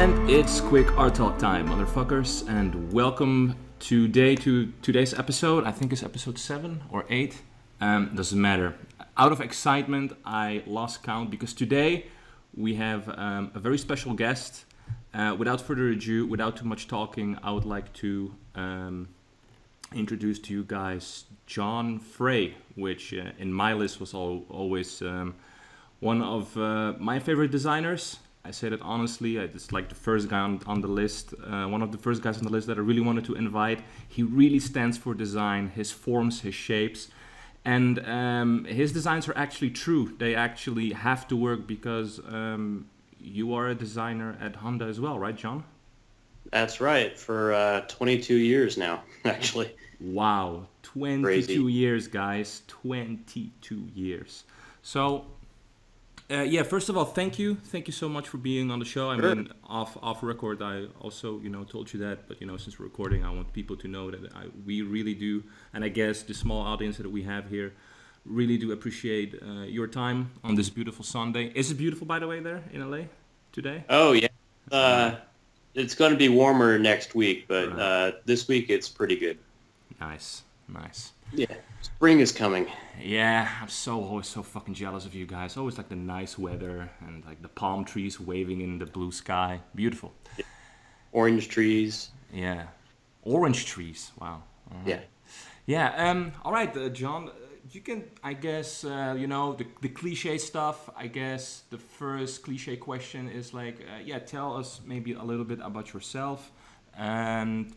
And it's quick art talk time, motherfuckers, and welcome to today's episode. I think it's episode 7 or 8. Doesn't matter. Out of excitement, I lost count because today we have a very special guest. Without further ado, without too much talking, I would like to introduce to you guys John Frye, which in my list was always one of my favorite designers. I say that honestly. It's like the first guy on the list, one of the first guys on the list that I really wanted to invite. He really stands for design, his forms, his shapes, and his designs are actually true. They actually have to work because you are a designer at Honda as well, right, John? That's right, for 22 years now, actually. Wow, 22 Crazy. years, guys, 22 years. So, first of all, thank you so much for being on the show. I Sure. mean, off record, I also, told you that, but, since we're recording, I want people to know that we really do, and I guess the small audience that we have here really do appreciate your time on this beautiful Sunday. Is it beautiful, by the way, there in LA today? Oh, yeah. It's going to be warmer next week, but Right. this week it's pretty good. Nice. Yeah, spring is coming. Yeah, I'm always so fucking jealous of you guys. Always like the nice weather and like the palm trees waving in the blue sky. Beautiful. Orange trees. Yeah. Orange trees. Wow. All right. Yeah. Yeah. All right, John. You can, I guess, the cliche stuff. I guess the first cliche question is like, tell us maybe a little bit about yourself and,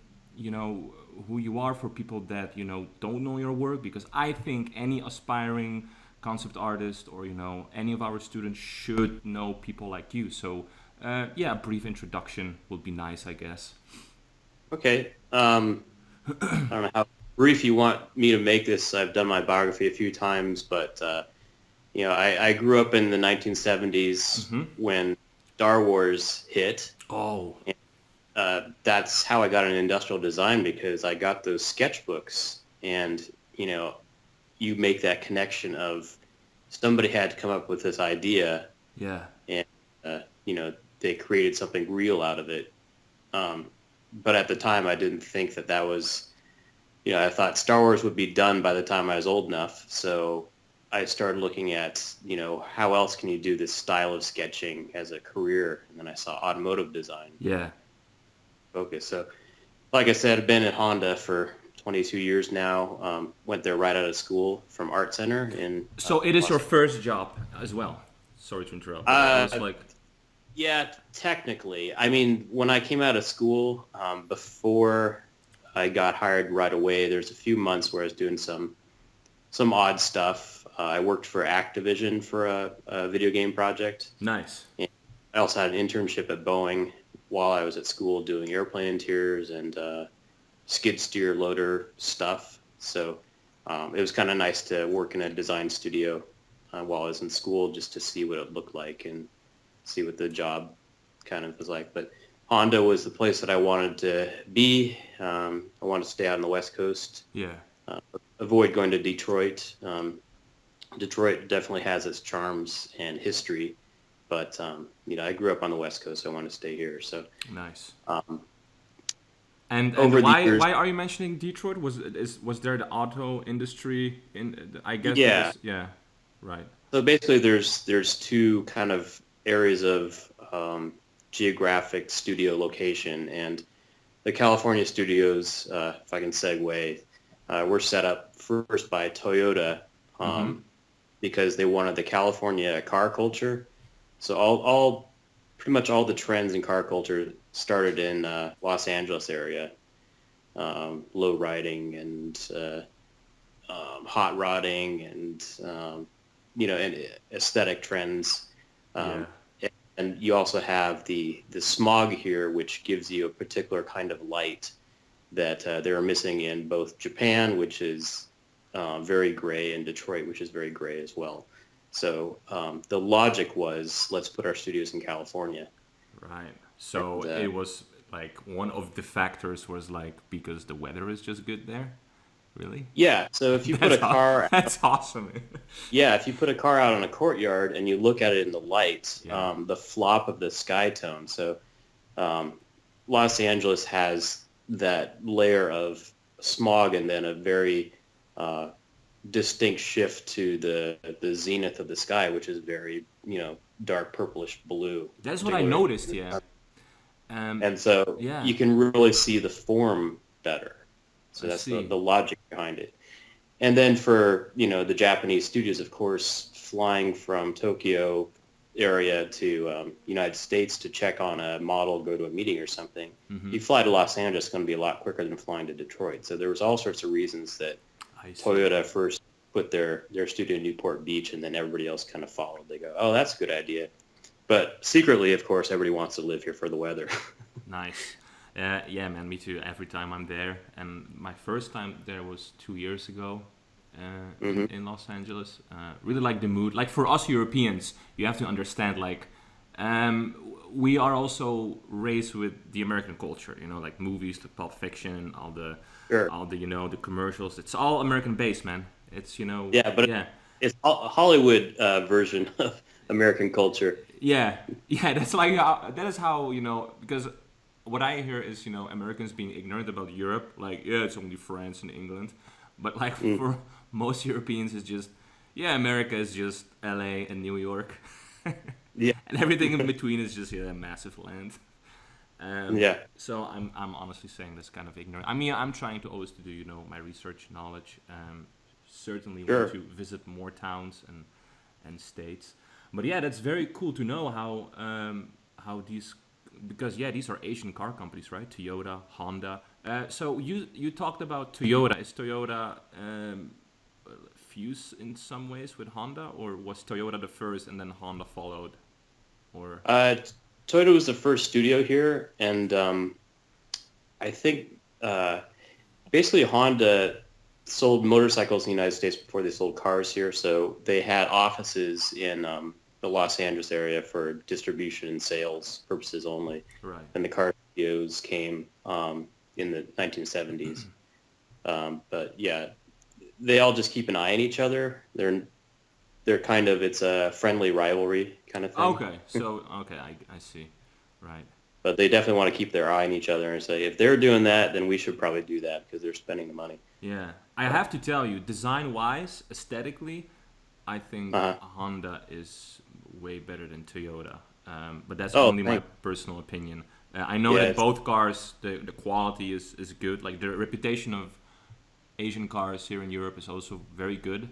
who you are for people that, don't know your work. Because I think any aspiring concept artist or, any of our students should know people like you. So, a brief introduction would be nice, I guess. Okay. I don't know how brief you want me to make this. I've done my biography a few times, but, I grew up in the 1970s when Star Wars hit. Oh. That's how I got into industrial design, because I got those sketchbooks, and you make that connection of somebody had to come up with this idea, Yeah. and they created something real out of it. But at the time, I didn't think that was, I thought Star Wars would be done by the time I was old enough. So I started looking at, how else can you do this style of sketching as a career? And then I saw automotive design. Yeah. Focus. So, like I said, I've been at Honda for 22 years now. Went there right out of school from Art Center in. So it is your first job as well. Sorry to interrupt. But it was like, Yeah, technically. I mean, when I came out of school, before I got hired right away, there's a few months where I was doing some odd stuff. I worked for Activision for a video game project. nice. And I also had an internship at Boeing while I was at school doing airplane interiors and skid steer loader stuff. So it was kind of nice to work in a design studio while I was in school, just to see what it looked like and see what the job kind of was like. But Honda was the place that I wanted to be. I wanted to stay out on the West Coast. Yeah. Avoid going to Detroit. Detroit definitely has its charms and history, but I grew up on the West Coast, so I wanted to stay here. So Nice. um, And over the why years- are you mentioning Detroit? Was there the auto industry in? I guess. Yeah. Yeah. Right. so basically, there's two kind of areas of geographic studio location, and the California studios, if I can segue, were set up first by Toyota because they wanted the California car culture. So all pretty much all the trends in car culture started in Los Angeles area, low riding and hot rodding and and aesthetic trends. Yeah. And you also have the smog here, which gives you a particular kind of light that they're missing in both Japan, which is very gray, and Detroit, which is very gray as well. So the logic was, let's put our studios in California. Right. So And, it was like one of the factors was like because the weather is just good there. Really? Yeah. So if you put a car, that's awesome. if you put a car out on a courtyard and you look at it in the light, Yeah. the flop of the sky tone. So Los Angeles has that layer of smog and then a very distinct shift to the zenith of the sky, which is very, dark purplish blue. That's what I noticed, yeah. And so Yeah. you can really see the form better. So that's see. the logic behind it. And then for, the Japanese studios, of course, flying from Tokyo area to United States to check on a model, go to a meeting or something, you fly to Los Angeles, it's going to be a lot quicker than flying to Detroit. So there was all sorts of reasons that Toyota first put their studio in Newport Beach, and then everybody else kind of followed. They go, oh, that's a good idea. But secretly, of course, everybody wants to live here for the weather. Nice. Yeah, man, me too. Every time I'm there. And my first time there was 2 years ago in Los Angeles. Really like the mood. Like for us Europeans, you have to understand, like, we are also raised with the American culture, like movies, the Pulp Fiction, all the, the commercials. It's all American based, man. It's, Yeah, but it's a Hollywood version of American culture. Yeah, that's like that is how, because what I hear is, Americans being ignorant about Europe, like, yeah, it's only France and England, but like for most Europeans, it's just, yeah, America is just LA and New York, Yeah, and everything in between is just a massive land. yeah, So I'm honestly saying that's kind of ignorant. I mean, I'm trying to always to do, my research knowledge. Certainly want to visit more towns and states. But yeah, that's very cool to know how these, because these are Asian car companies, right? Toyota, Honda. So you talked about Toyota. Is Toyota fused in some ways with Honda, or was Toyota the first and then Honda followed? Or Toyota was the first studio here, and I think basically Honda sold motorcycles in the United States before they sold cars here, so they had offices in the Los Angeles area for distribution and sales purposes only. Right. And the car studios came in the 1970s. But yeah, they all just keep an eye on each other. They're kind of, it's a friendly rivalry kind of thing. Okay, so I see, right. But they definitely want to keep their eye on each other and say, if they're doing that, then we should probably do that because they're spending the money. Yeah, I have to tell you, design-wise, aesthetically, I think Honda is way better than Toyota. But that's only my personal opinion. I know that both cars, the quality is good. Like the reputation of Asian cars here in Europe is also very good.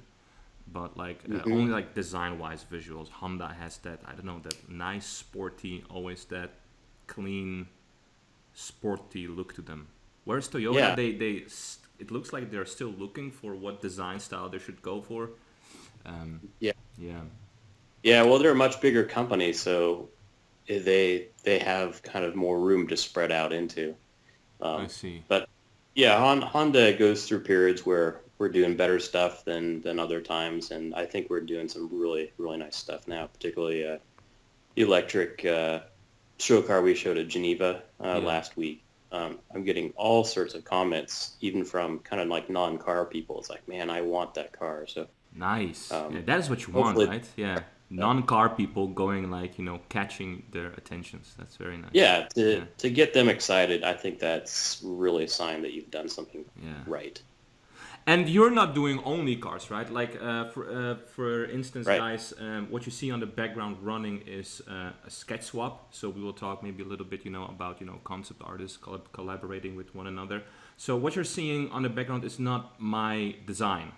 But like only like design-wise visuals, Honda has that, I don't know, that nice, sporty, always that clean, sporty look to them. Whereas Toyota, it looks like they're still looking for what design style they should go for. Yeah, well, they're a much bigger company, so they have kind of more room to spread out into. I see. But yeah, Honda goes through periods where we're doing better stuff than other times, and I think we're doing some really, really nice stuff now, particularly the electric show car we showed at Geneva last week. I'm getting all sorts of comments, even from kind of like non-car people. It's like, man, I want that car. So nice. That is what you want, right? Yeah. Non-car people going like, catching their attentions. That's very nice. Yeah, to get them excited, I think that's really a sign that you've done something right. And you're not doing only cars, right? Like, for instance, right. Guys, what you see on the background running is a sketch swap. So we will talk maybe a little bit, about, concept artists collaborating with one another. So what you're seeing on the background is not my design.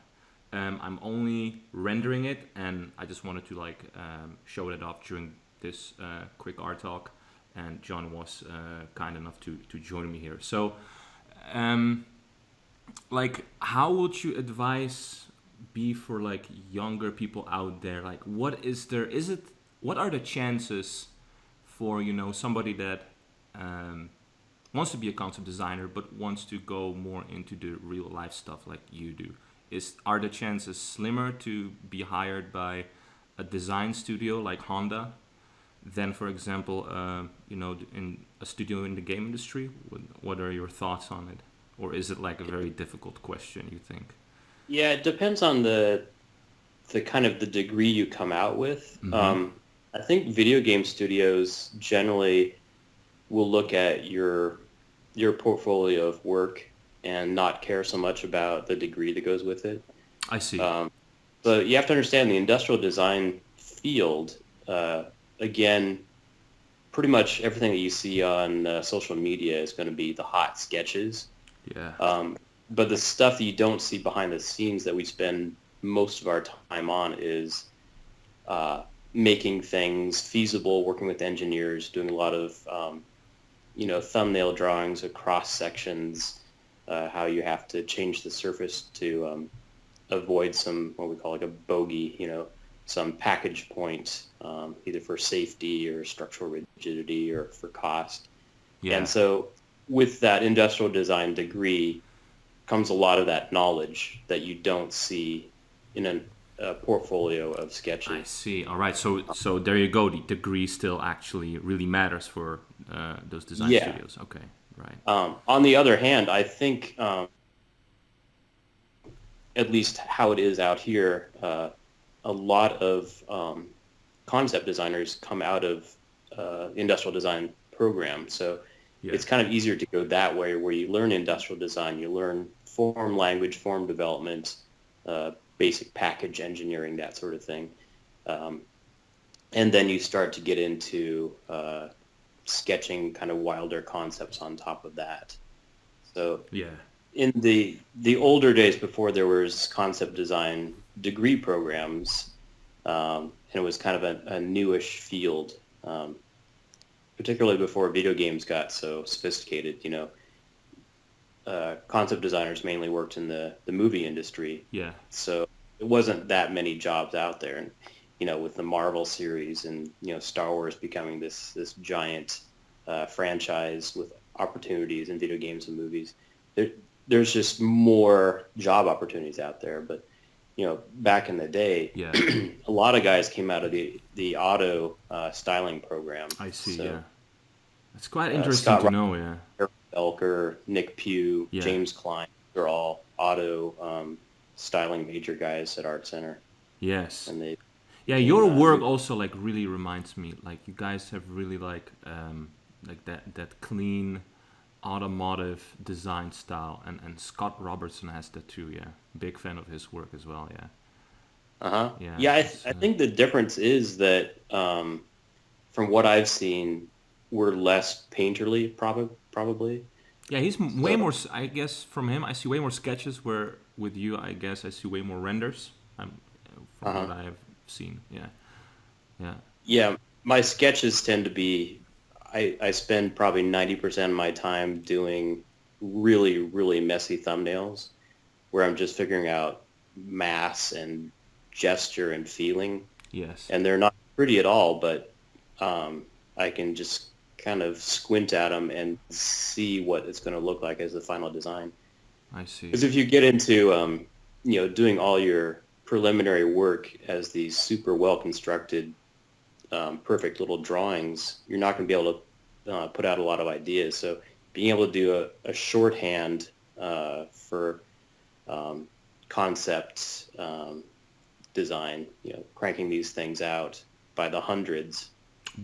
I'm only rendering it, and I just wanted to show it off during this quick art talk. And John was kind enough to join me here. So, how would you advise be for younger people out there? Like, what are the chances for somebody that wants to be a concept designer but wants to go more into the real life stuff like you do? Are the chances slimmer to be hired by a design studio like Honda than, for example, in a studio in the game industry? What are your thoughts on it? Or is it a very difficult question, you think? Yeah, it depends on the kind of the degree you come out with. I think video game studios generally will look at your portfolio of work and not care so much about the degree that goes with it. I see. But you have to understand the industrial design field, again, pretty much everything that you see on social media is going to be the hot sketches. Yeah. But the stuff that you don't see behind the scenes that we spend most of our time on is making things feasible, working with engineers, doing a lot of thumbnail drawings of cross sections, how you have to change the surface to avoid some what we call like a bogey, some package point, either for safety or structural rigidity or for cost. Yeah. And so with that industrial design degree comes a lot of that knowledge that you don't see in a portfolio of sketches. I see. All right. So there you go. The degree still actually really matters for those design studios. Okay. Right. On the other hand, I think at least how it is out here, a lot of concept designers come out of industrial design programs. So it's kind of easier to go that way, where you learn industrial design, you learn form language, form development, basic package engineering, that sort of thing. And then you start to get into sketching kind of wilder concepts on top of that. So in the older days, before there was concept design degree programs, and it was kind of a newish field, particularly before video games got so sophisticated. Concept designers mainly worked in the movie industry. Yeah. So it wasn't that many jobs out there. And, with the Marvel series and, Star Wars becoming this giant franchise with opportunities in video games and movies, there's just more job opportunities out there. But, back in the day, a lot of guys came out of the auto styling program. I see, so, It's quite interesting to know, Eric Belker, Nick Pugh, James Klein, they're all auto styling major guys at Art Center. Yes. And they, your work also like really reminds me, like you guys have really like that clean automotive design style, and Scott Robertson has that too. Big fan of his work as well. I think the difference is that from what I've seen, we're less painterly probably. He's way more, I guess. From him I see way more sketches, where with you I guess I see way more renders from what I have seen. My sketches tend to be, I spend probably 90% of my time doing really, really messy thumbnails where I'm just figuring out mass and gesture and feeling. Yes. And they're not pretty at all, but I can just kind of squint at them and see what it's going to look like as the final design. I see. Because if you get into, doing all your preliminary work as these super well-constructed, perfect little drawings, you're not going to be able to put out a lot of ideas. So being able to do a shorthand for concept design, cranking these things out by the hundreds.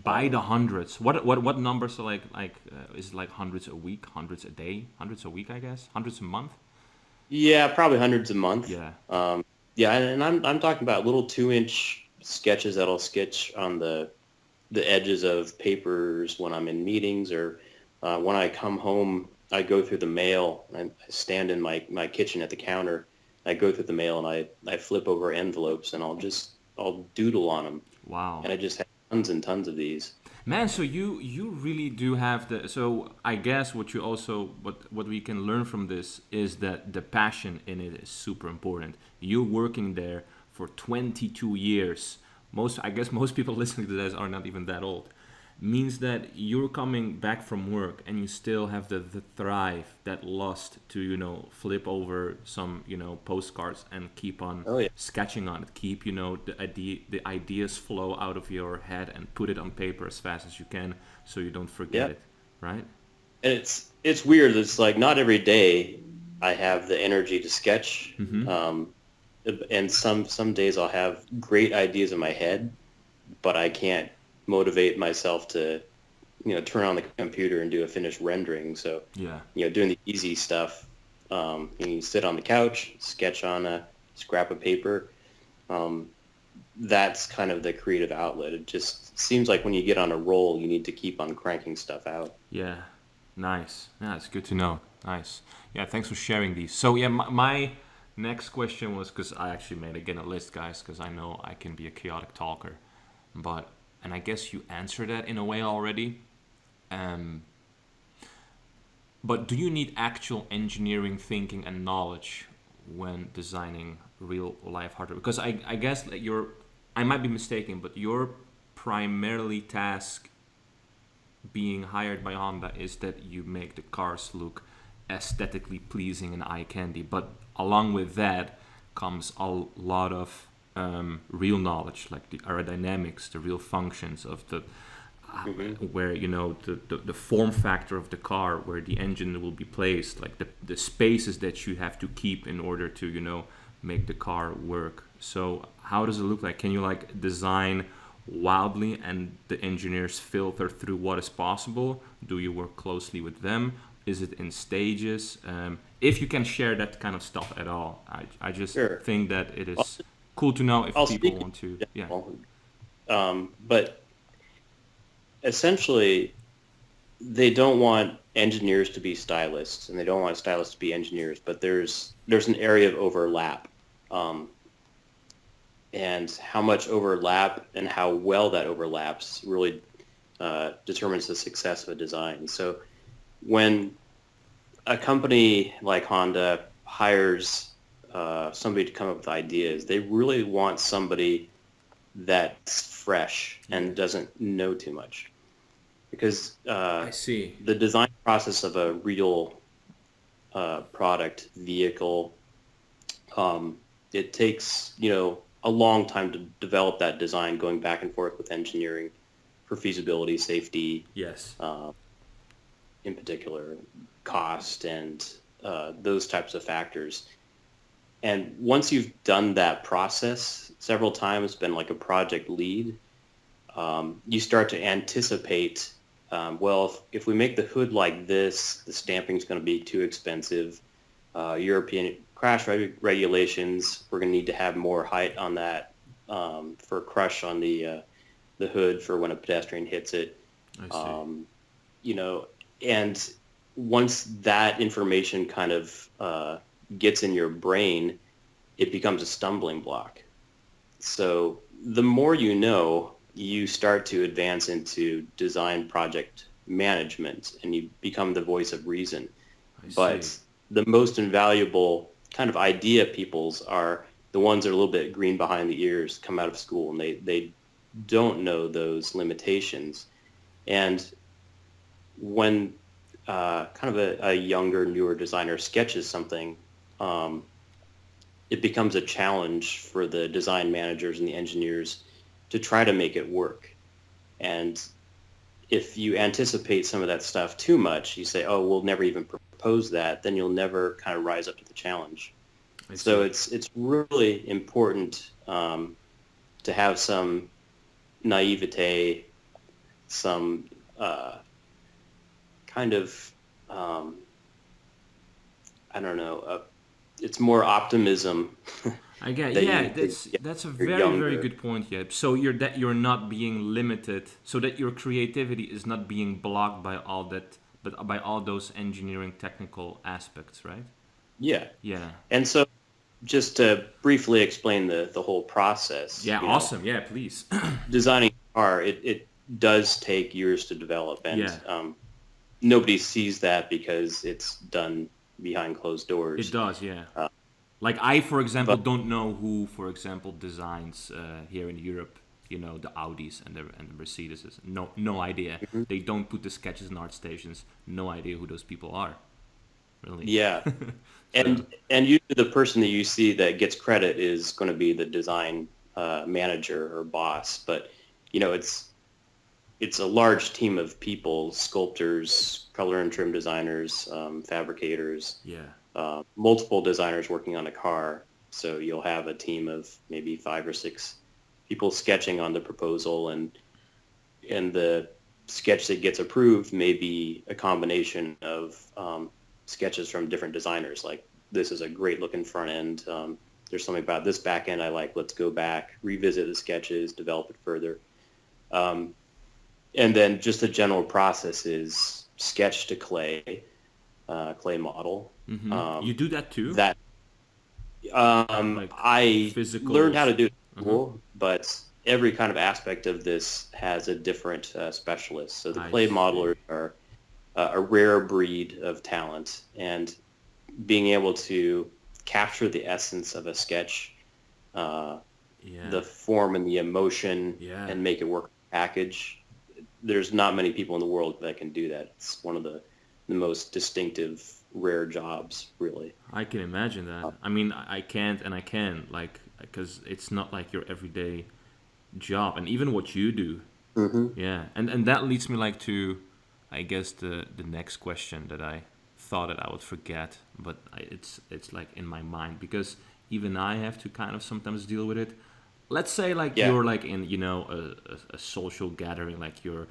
By the hundreds. What numbers are is it like hundreds a week, hundreds a day, hundreds a week, I guess, hundreds a month? Yeah, probably hundreds a month. Yeah. And I'm talking about little 2-inch sketches that I'll sketch on the edges of papers when I'm in meetings, or when I come home, I go through the mail and I stand in my kitchen at the counter. I go through the mail and I flip over envelopes and I'll doodle on them. Wow. And I just have tons and tons of these. Man, so you really do have so I guess what we can learn from this is that the passion in it is super important. You're working there for 22 years. I guess most people listening to this are not even that old. Means that you're coming back from work and you still have the thrive, that lust to flip over some postcards and keep on sketching on it, keep the ideas flow out of your head and put it on paper as fast as you can so you don't forget it, right? And it's weird. It's like not every day I have the energy to sketch. And some days I'll have great ideas in my head, but I can't motivate myself to turn on the computer and do a finished rendering. So, Yeah. Doing the easy stuff, you sit on the couch, sketch on a scrap of paper. That's kind of the creative outlet. It just seems like when you get on a roll, you need to keep on cranking stuff out. Yeah. Nice. Yeah, it's good to know. Nice. Yeah, thanks for sharing these. So yeah, my next question was, because I actually made again a list, guys, because I know I can be a chaotic talker, and I guess you answered that in a way already. Um, but do you need actual engineering thinking and knowledge when designing real life hardware? Because I guess that I might be mistaken, but your primarily task being hired by Honda is that you make the cars look aesthetically pleasing and eye candy. But along with that comes a lot of real knowledge, like the aerodynamics, the real functions of the where the form factor of the car, where the engine will be placed, like the spaces that you have to keep in order to make the car work. So how does it look like? Can you like design wildly and the engineers filter through what is possible? Do you work closely with them? Is it in stages? If you can share that kind of stuff at all, I just Sure. think that it is cool to know if I'll people speak want to. Yeah. But essentially, they don't want engineers to be stylists, and they don't want stylists to be engineers. But there's an area of overlap, and how much overlap and how well that overlaps really determines the success of a design. So when a company like Honda hires somebody to come up with ideas, they really want somebody that's fresh and doesn't know too much. Because I see. the design process of a real product, vehicle, it takes, a long time to develop that design, going back and forth with engineering for feasibility, safety, Yes. In particular, cost, and those types of factors. And once you've done that process several times, been like a project lead, you start to anticipate, if we make the hood like this, the stamping is going to be too expensive. European crash regulations, we're going to need to have more height on that for crush on the hood for when a pedestrian hits it. I see. And once that information kind of gets in your brain, it becomes a stumbling block. So the more you start to advance into design project management, and you become the voice of reason. But the most invaluable kind of idea peoples are the ones that are a little bit green behind the ears, come out of school, and they don't know those limitations. And when kind of a younger, newer designer sketches something, it becomes a challenge for the design managers and the engineers to try to make it work. And if you anticipate some of that stuff too much, you say, oh, we'll never even propose that, then you'll never kind of rise up to the challenge. So it's really important to have some naivete, some kind of, I don't know, it's more optimism. I get, that's a very very good point. Yeah, so you're not being limited, so that your creativity is not being blocked by all that, but by all those engineering technical aspects, right? Yeah. Yeah. And so, just to briefly explain the whole process. Yeah, awesome. Yeah, please. Designing a car, it does take years to develop, and nobody sees that because it's done behind closed doors. It does, yeah. Like I, for example, don't know who, for example, designs here in Europe, the Audis and the Mercedeses. No idea. Mm-hmm. They don't put the sketches in art stations. No idea who those people are. Really. Yeah. And usually the person that you see that gets credit is going to be the design manager or boss. But, it's a large team of people, sculptors, color and trim designers, fabricators. Yeah. Multiple designers working on a car. So you'll have a team of maybe 5 or 6 people sketching on the proposal, and the sketch that gets approved may be a combination of sketches from different designers. Like, this is a great looking front end. There's something about this back end I like. Let's go back, revisit the sketches, develop it further. And then just the general process is sketch to clay model. Mm-hmm. You do that too? That Like I physical. learned how to do it in school, but every kind of aspect of this has a different specialist. So the I clay see. modelers are a rare breed of talent, and being able to capture the essence of a sketch, Yeah. the form and the emotion, Yeah. and make it work package. There's not many people in the world that can do that. It's one of the most distinctive, rare jobs, really. I can imagine that. I mean, I can't and I can, like, because it's not like your everyday job, and even what you do. Mm-hmm. Yeah, and that leads me like to, I guess the next question that I thought that I would forget, but it's like in my mind because even I have to kind of sometimes deal with it. Let's say like Yeah. you're like in a social gathering, like you're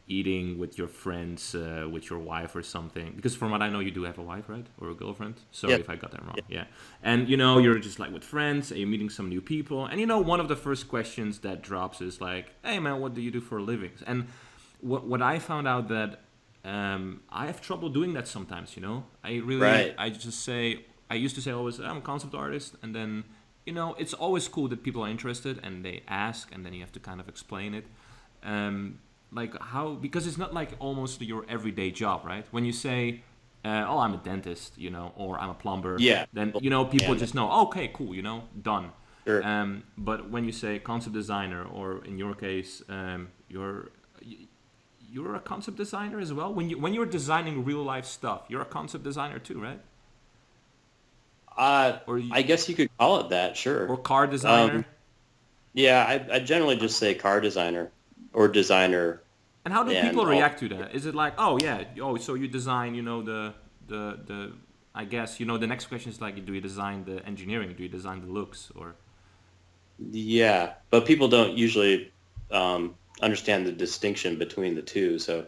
eating with your friends, with your wife or something. Because from what I know, you do have a wife, right, or a girlfriend? Sorry Yeah. if I got that wrong. Yeah, and you're just like with friends, and you're meeting some new people, and one of the first questions that drops is like, "Hey man, what do you do for a living?" And what I found out that I have trouble doing that sometimes. I really Right. I used to say always I'm a concept artist, and then it's always cool that people are interested and they ask, and then you have to kind of explain it. Like how, because it's not like almost your everyday job, right? When you say, "Oh, I'm a dentist," or "I'm a plumber," Yeah. then people And just know, "Okay, cool," done. sure. But when you say concept designer, or in your case, you're a concept designer as well. When you're designing real life stuff, you're a concept designer too, right? Or I guess you could call it that, sure. or car designer. Yeah, I generally just say car designer or designer, And how do and people all. react to that? Is it like, oh yeah, oh so you design, the I guess the next question is like, do you design the engineering? Do you design the looks? Or Yeah, but people don't usually understand the distinction between the two. So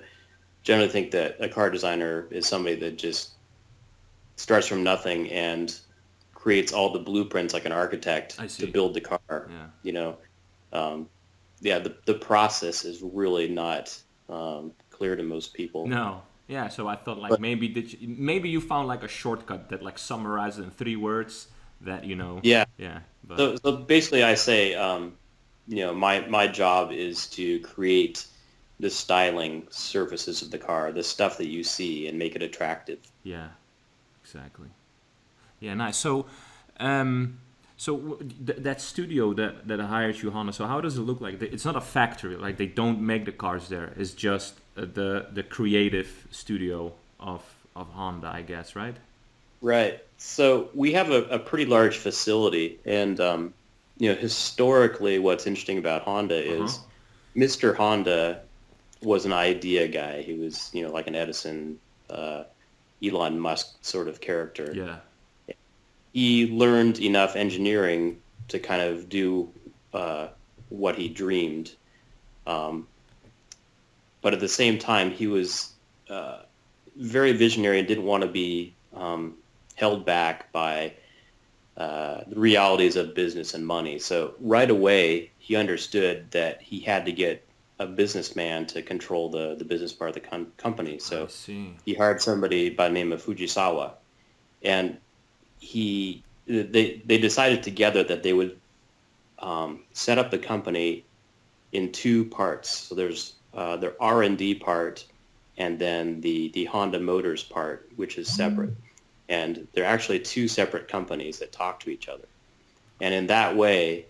generally think that a car designer is somebody that just starts from nothing and creates all the blueprints like an architect I to see. build the car. Yeah. You know, yeah, the process is really not clear to most people. No. Yeah. So I thought like But maybe you found like a shortcut that like summarizes in 3 words that yeah, Yeah. But so basically I say, my job is to create the styling surfaces of the car, the stuff that you see, and make it attractive. yeah, exactly. Yeah. Nice. So that studio that hired you, Honda. So how does it look like? It's not a factory. Like they don't make the cars there. It's just the creative studio of Honda, I guess, right? Right. So we have a pretty large facility, and historically, what's interesting about Honda Uh huh. is Mr. Honda was an idea guy. He was, like an Edison, Elon Musk sort of character. Yeah. He learned enough engineering to kind of do what he dreamed, um, but at the same time, he was very visionary and didn't want to be held back by the realities of business and money. So right away, he understood that he had to get a businessman to control the business part of the company. I So see. he hired somebody by the name of Fujisawa, and they decided together that they would set up the company in two parts. So there's their R&D part, and then the Honda Motors part, which is separate. And they're actually two separate companies that talk to each other. And in that way,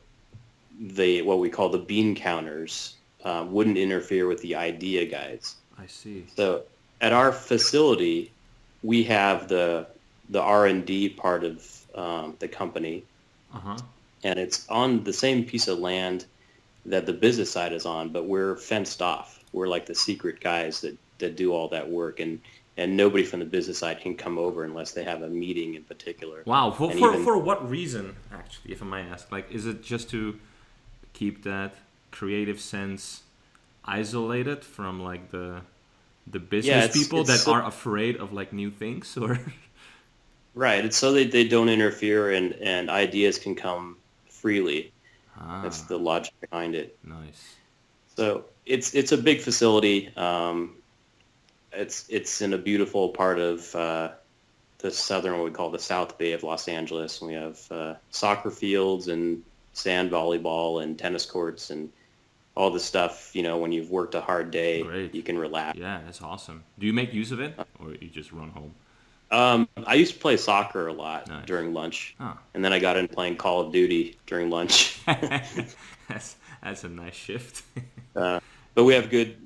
what we call the bean counters wouldn't interfere with the idea guys. I see. So at our facility, we have the R&D part of the company, Uh huh. and it's on the same piece of land that the business side is on, but we're fenced off. We're like the secret guys that do all that work, and nobody from the business side can come over unless they have a meeting in particular. Wow. For And for even for what reason, actually, if I may ask? Like, is it just to keep that creative sense isolated from like the Yeah, business people it's that so, are afraid of like new things, or right. It's so they don't interfere and ideas can come freely. That's ah, the logic behind it. nice. So it's a big facility. It's in a beautiful part of the southern, what we call the South Bay of Los Angeles. We have soccer fields and sand volleyball and tennis courts and all the stuff. When you've worked a hard day, Great. you can relax. Yeah, that's awesome. Do you make use of it, or you just run home? I used to play soccer a lot Nice. during lunch, Oh, and then I got into playing Call of Duty during lunch. that's a nice shift. Uh, but we have good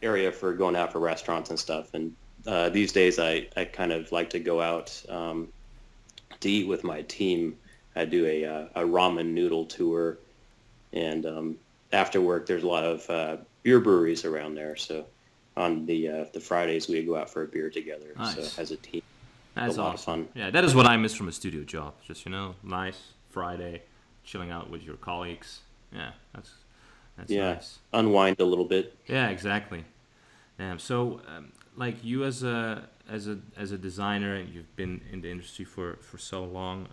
area for going out for restaurants and stuff. And these days, I kind of like to go out to eat with my team. I do a ramen noodle tour, and after work, there's a lot of beer breweries around there. So on the Fridays, we go out for a beer together. So Nice. as a team, it's That's a lot of awesome. fun. Yeah, that is what I miss from a studio job. Just nice Friday, chilling out with your colleagues. Yeah, that's Yeah, nice. unwind a little bit. Yeah, exactly. So, like you as a designer, and you've been in the industry for so long.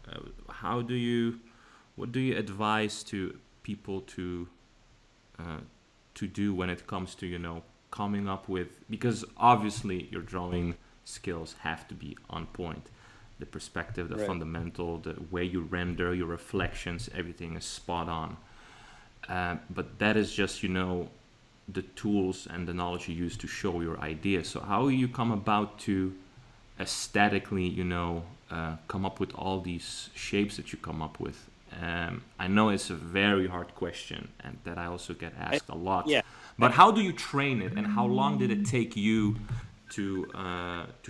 What do you advise to people to do when it comes to coming up with, because obviously your drawing skills have to be on point. The perspective, the Right. fundamental, the way you render, your reflections, everything is spot on. But that is just the tools and the knowledge you use to show your idea. So how you come about to aesthetically, come up with all these shapes that you come up with? I know it's a very hard question, and that I also get I, asked a lot. yeah, But how do you train it, and how long did it take you to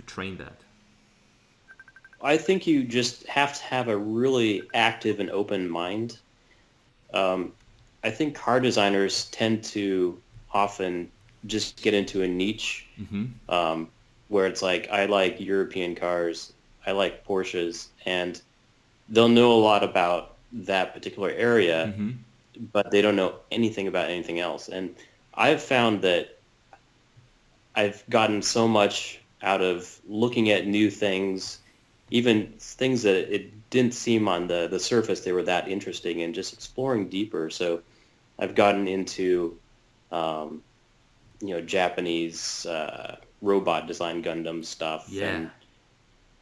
train that? I think you just have to have a really active and open mind. Um, I think car designers tend to often just get into a niche Mm-hmm. where it's like, I like European cars, I like Porsches, and they'll know a lot about that particular area, Mm-hmm. but they don't know anything about anything else. And I've found that I've gotten so much out of looking at new things, even things that it didn't seem on the surface they were that interesting, and just exploring deeper. So I've gotten into, Japanese robot design Gundam stuff, Yeah.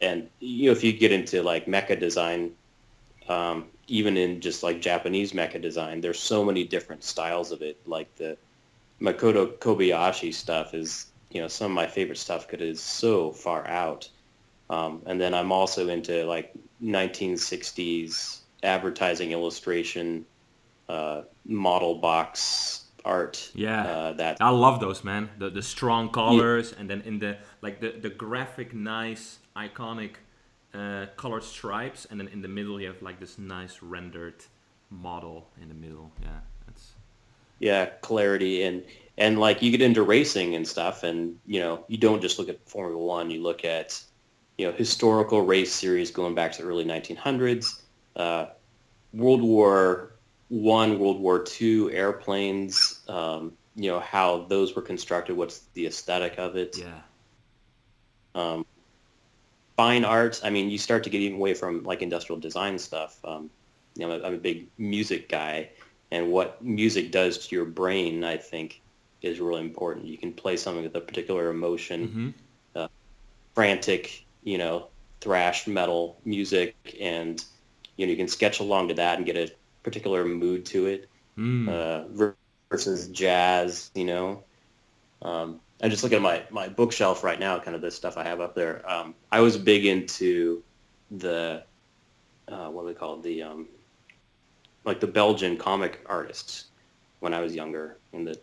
and if you get into like mecha design, even in just like Japanese mecha design, there's so many different styles of it. Like the Makoto Kobayashi stuff is, some of my favorite stuff because it is so far out. And then I'm also into like 1960s advertising illustration, model box art. Yeah, That I love those, man. The strong colors, and then in the graphic, nice, iconic colored stripes, and then in the middle you have like this nice rendered model in the middle. Yeah, that's yeah, clarity and like you get into racing and stuff, and you don't just look at Formula One. You look at historical race series going back to the early 1900s, World War One, World War Two airplanes. How those were constructed. What's the aesthetic of it? yeah, Um, Fine art. I mean, you start to get even away from like industrial design stuff. I'm a big music guy, and what music does to your brain, I think, is really important. You can play something with a particular emotion, mm-hmm. frantic, thrash metal music, and you can sketch along to that and get a particular mood to it. Mm. Versus jazz, I just look at my bookshelf right now, kind of the stuff I have up there. I was big into the what do they call it? Like the Belgian comic artists when I was younger, and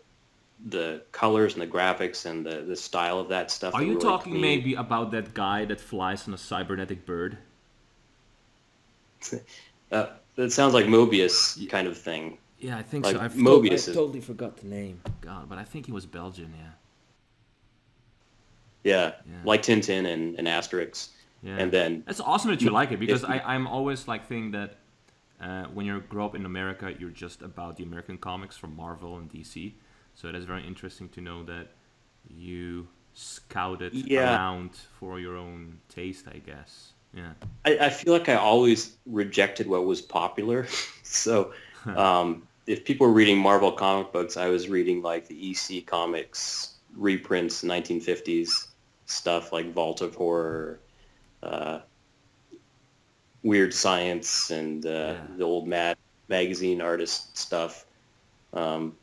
the colors and the graphics and the style of that stuff. Are That you really talking clean. maybe about that guy that flies on a cybernetic bird? It sounds like Mobius kind of thing. Yeah, I think so. Like I've Mobius is, totally forgot the name. God, but I think he was Belgian. Yeah, yeah, yeah, like Tintin and Asterix. yeah. And then It's awesome that you like it, because if, I'm always like thinking that when you grow up in America, you're just about the American comics from Marvel and DC. So that's very interesting to know that you scouted Yeah, around for your own taste, I guess. Yeah. I feel like I always rejected what was popular. So if people were reading Marvel comic books, I was reading like the EC Comics reprints, 1950s stuff like Vault of Horror, uh, Weird Science, and Yeah. the old Mad magazine artist stuff. Um,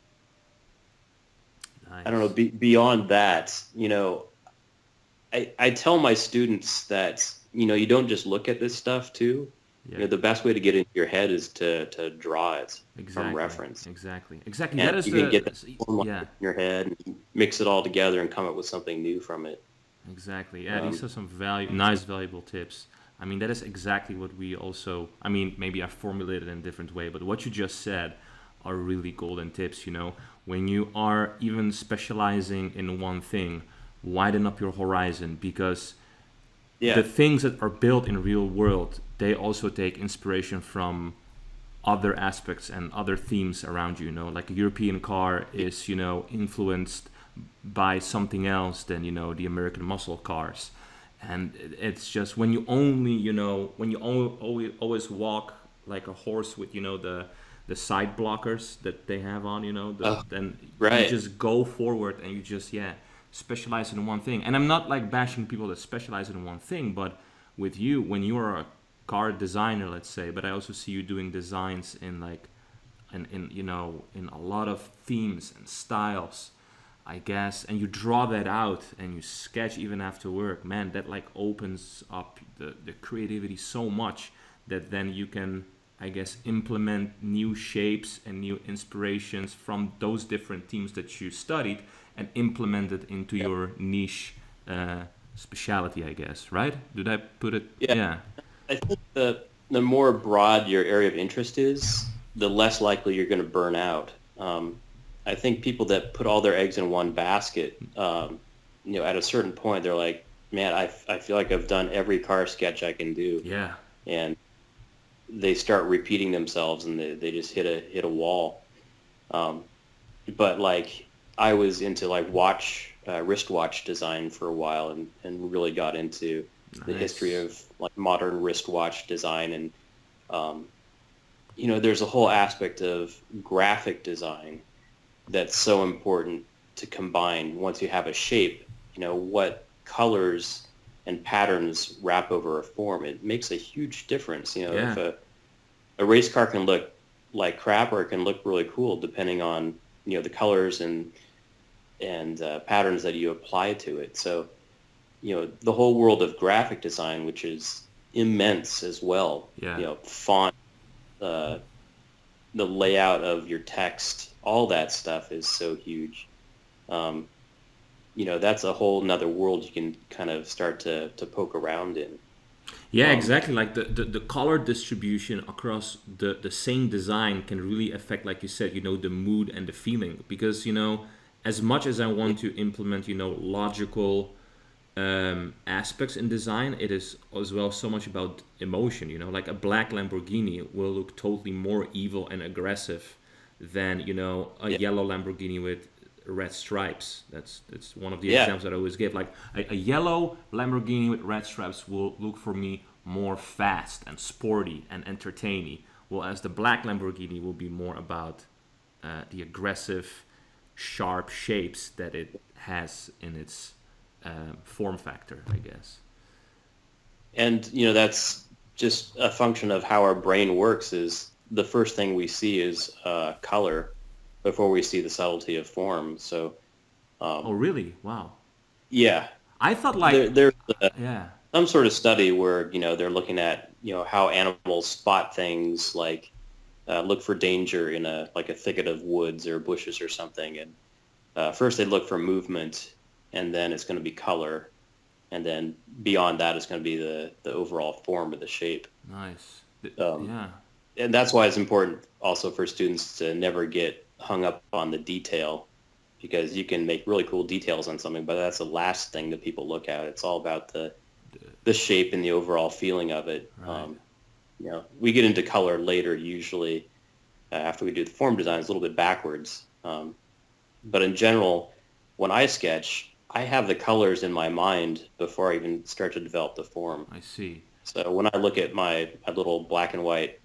I don't know. Nice. Beyond that, I tell my students that, you don't just look at this stuff too. Yeah. The best way to get into your head is to draw it from Exactly. reference. Exactly. Exactly. That And is you can get that form yeah. in your head and mix it all together and come up with something new from it. Exactly. Yeah, these Um, are some nice, valuable tips. I mean, that is exactly what we also. I mean, maybe I formulated it in a different way, but what you just said are really golden tips. When you are even specializing in one thing, widen up your horizon because the yeah, things that are built in real world, they also take inspiration from other aspects and other themes around you. Like a European car is influenced by something else than the American muscle cars. And it's just when you only when you always walk like a horse with the side blockers that they have on, oh, then you right. just go forward and you just specialize in one thing. And I'm not like bashing people that specialize in one thing, but with you, when you are a car designer, let's say, but I also see you doing designs in like in a lot of themes and styles, I guess, and you draw that out and you sketch even after work, man, that like opens up the creativity so much that then you can, I guess, implement new shapes and new inspirations from those different themes that you studied and implement it into Yep. your niche specialty, I guess, right? Did I put it? Yeah. Yeah. I think the more broad your area of interest is, the less likely you're going to burn out. I think people that put all their eggs in one basket, at a certain point, they're like, man, I feel like I've done every car sketch I can do. Yeah. And they start repeating themselves and they just hit a wall. Um, but like I was into like wristwatch design for a while and really got into the history Nice. of like modern wristwatch design. And um, there's a whole aspect of graphic design that's so important to combine once you have a shape. What colors and patterns wrap over a form. It makes a huge difference. If Yeah. a race car can look like crap or it can look really cool depending on the colors and patterns that you apply to it. So the whole world of graphic design, which is immense as well. Yeah. Font, uh, the layout of your text, all that stuff is so huge. Um, that's a whole nother world you can kind of start to poke around in. Yeah, Um, exactly. Like the color distribution across the same design can really affect, like you said, the mood and the feeling. Because, as much as I want to implement, logical aspects in design, it is as well so much about emotion. Like a black Lamborghini will look totally more evil and aggressive than a yeah, yellow Lamborghini with red stripes. That's one of the yeah, examples that I always give. Like a yellow Lamborghini with red stripes will look for me more fast and sporty and entertaining, whereas the black Lamborghini will be more about the aggressive, sharp shapes that it has in its form factor, I guess. and that's just a function of how our brain works. Is the first thing we see is color before we see the subtlety of form. So Oh, um, really? Wow. yeah, I thought like, there's yeah, some sort of study where they're looking at how animals spot things, like look for danger in a thicket of woods or bushes or something, and first they look for movement, and then it's going to be color, and then beyond that it's going to be the overall form of the shape. nice. um, Yeah, and that's why it's important also for students to never get hung up on the detail, because you can make really cool details on something, but that's the last thing that people look at. It's all about the shape and the overall feeling of it. right. We get into color later usually, after we do the form design. It's a little bit backwards. But in general, when I sketch, I have the colors in my mind before I even start to develop the form. I see. So when I look at my little black and white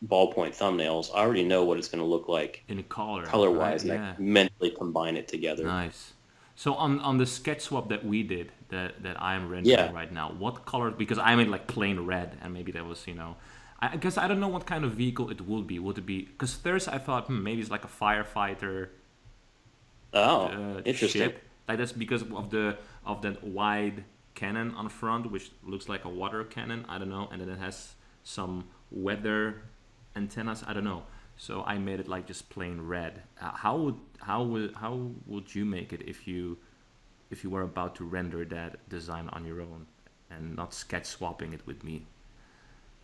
ballpoint thumbnails, I already know what it's going to look like In a color, right? color-wise, and I Yeah. can mentally combine it together. Nice. So on the sketch swap that we did, that I am rendering Yeah. right now, what color? Because I made like plain red, and maybe that was, I guess I don't know what kind of vehicle it would be. Would it be? Because first I thought maybe it's like a firefighter Oh, interesting. ship. Like that's because of that wide cannon on front, which looks like a water cannon. I don't know, and then it has some weather antennas. I don't know. So I made it like just plain red. How would you make it if you were about to render that design on your own and not sketch swapping it with me?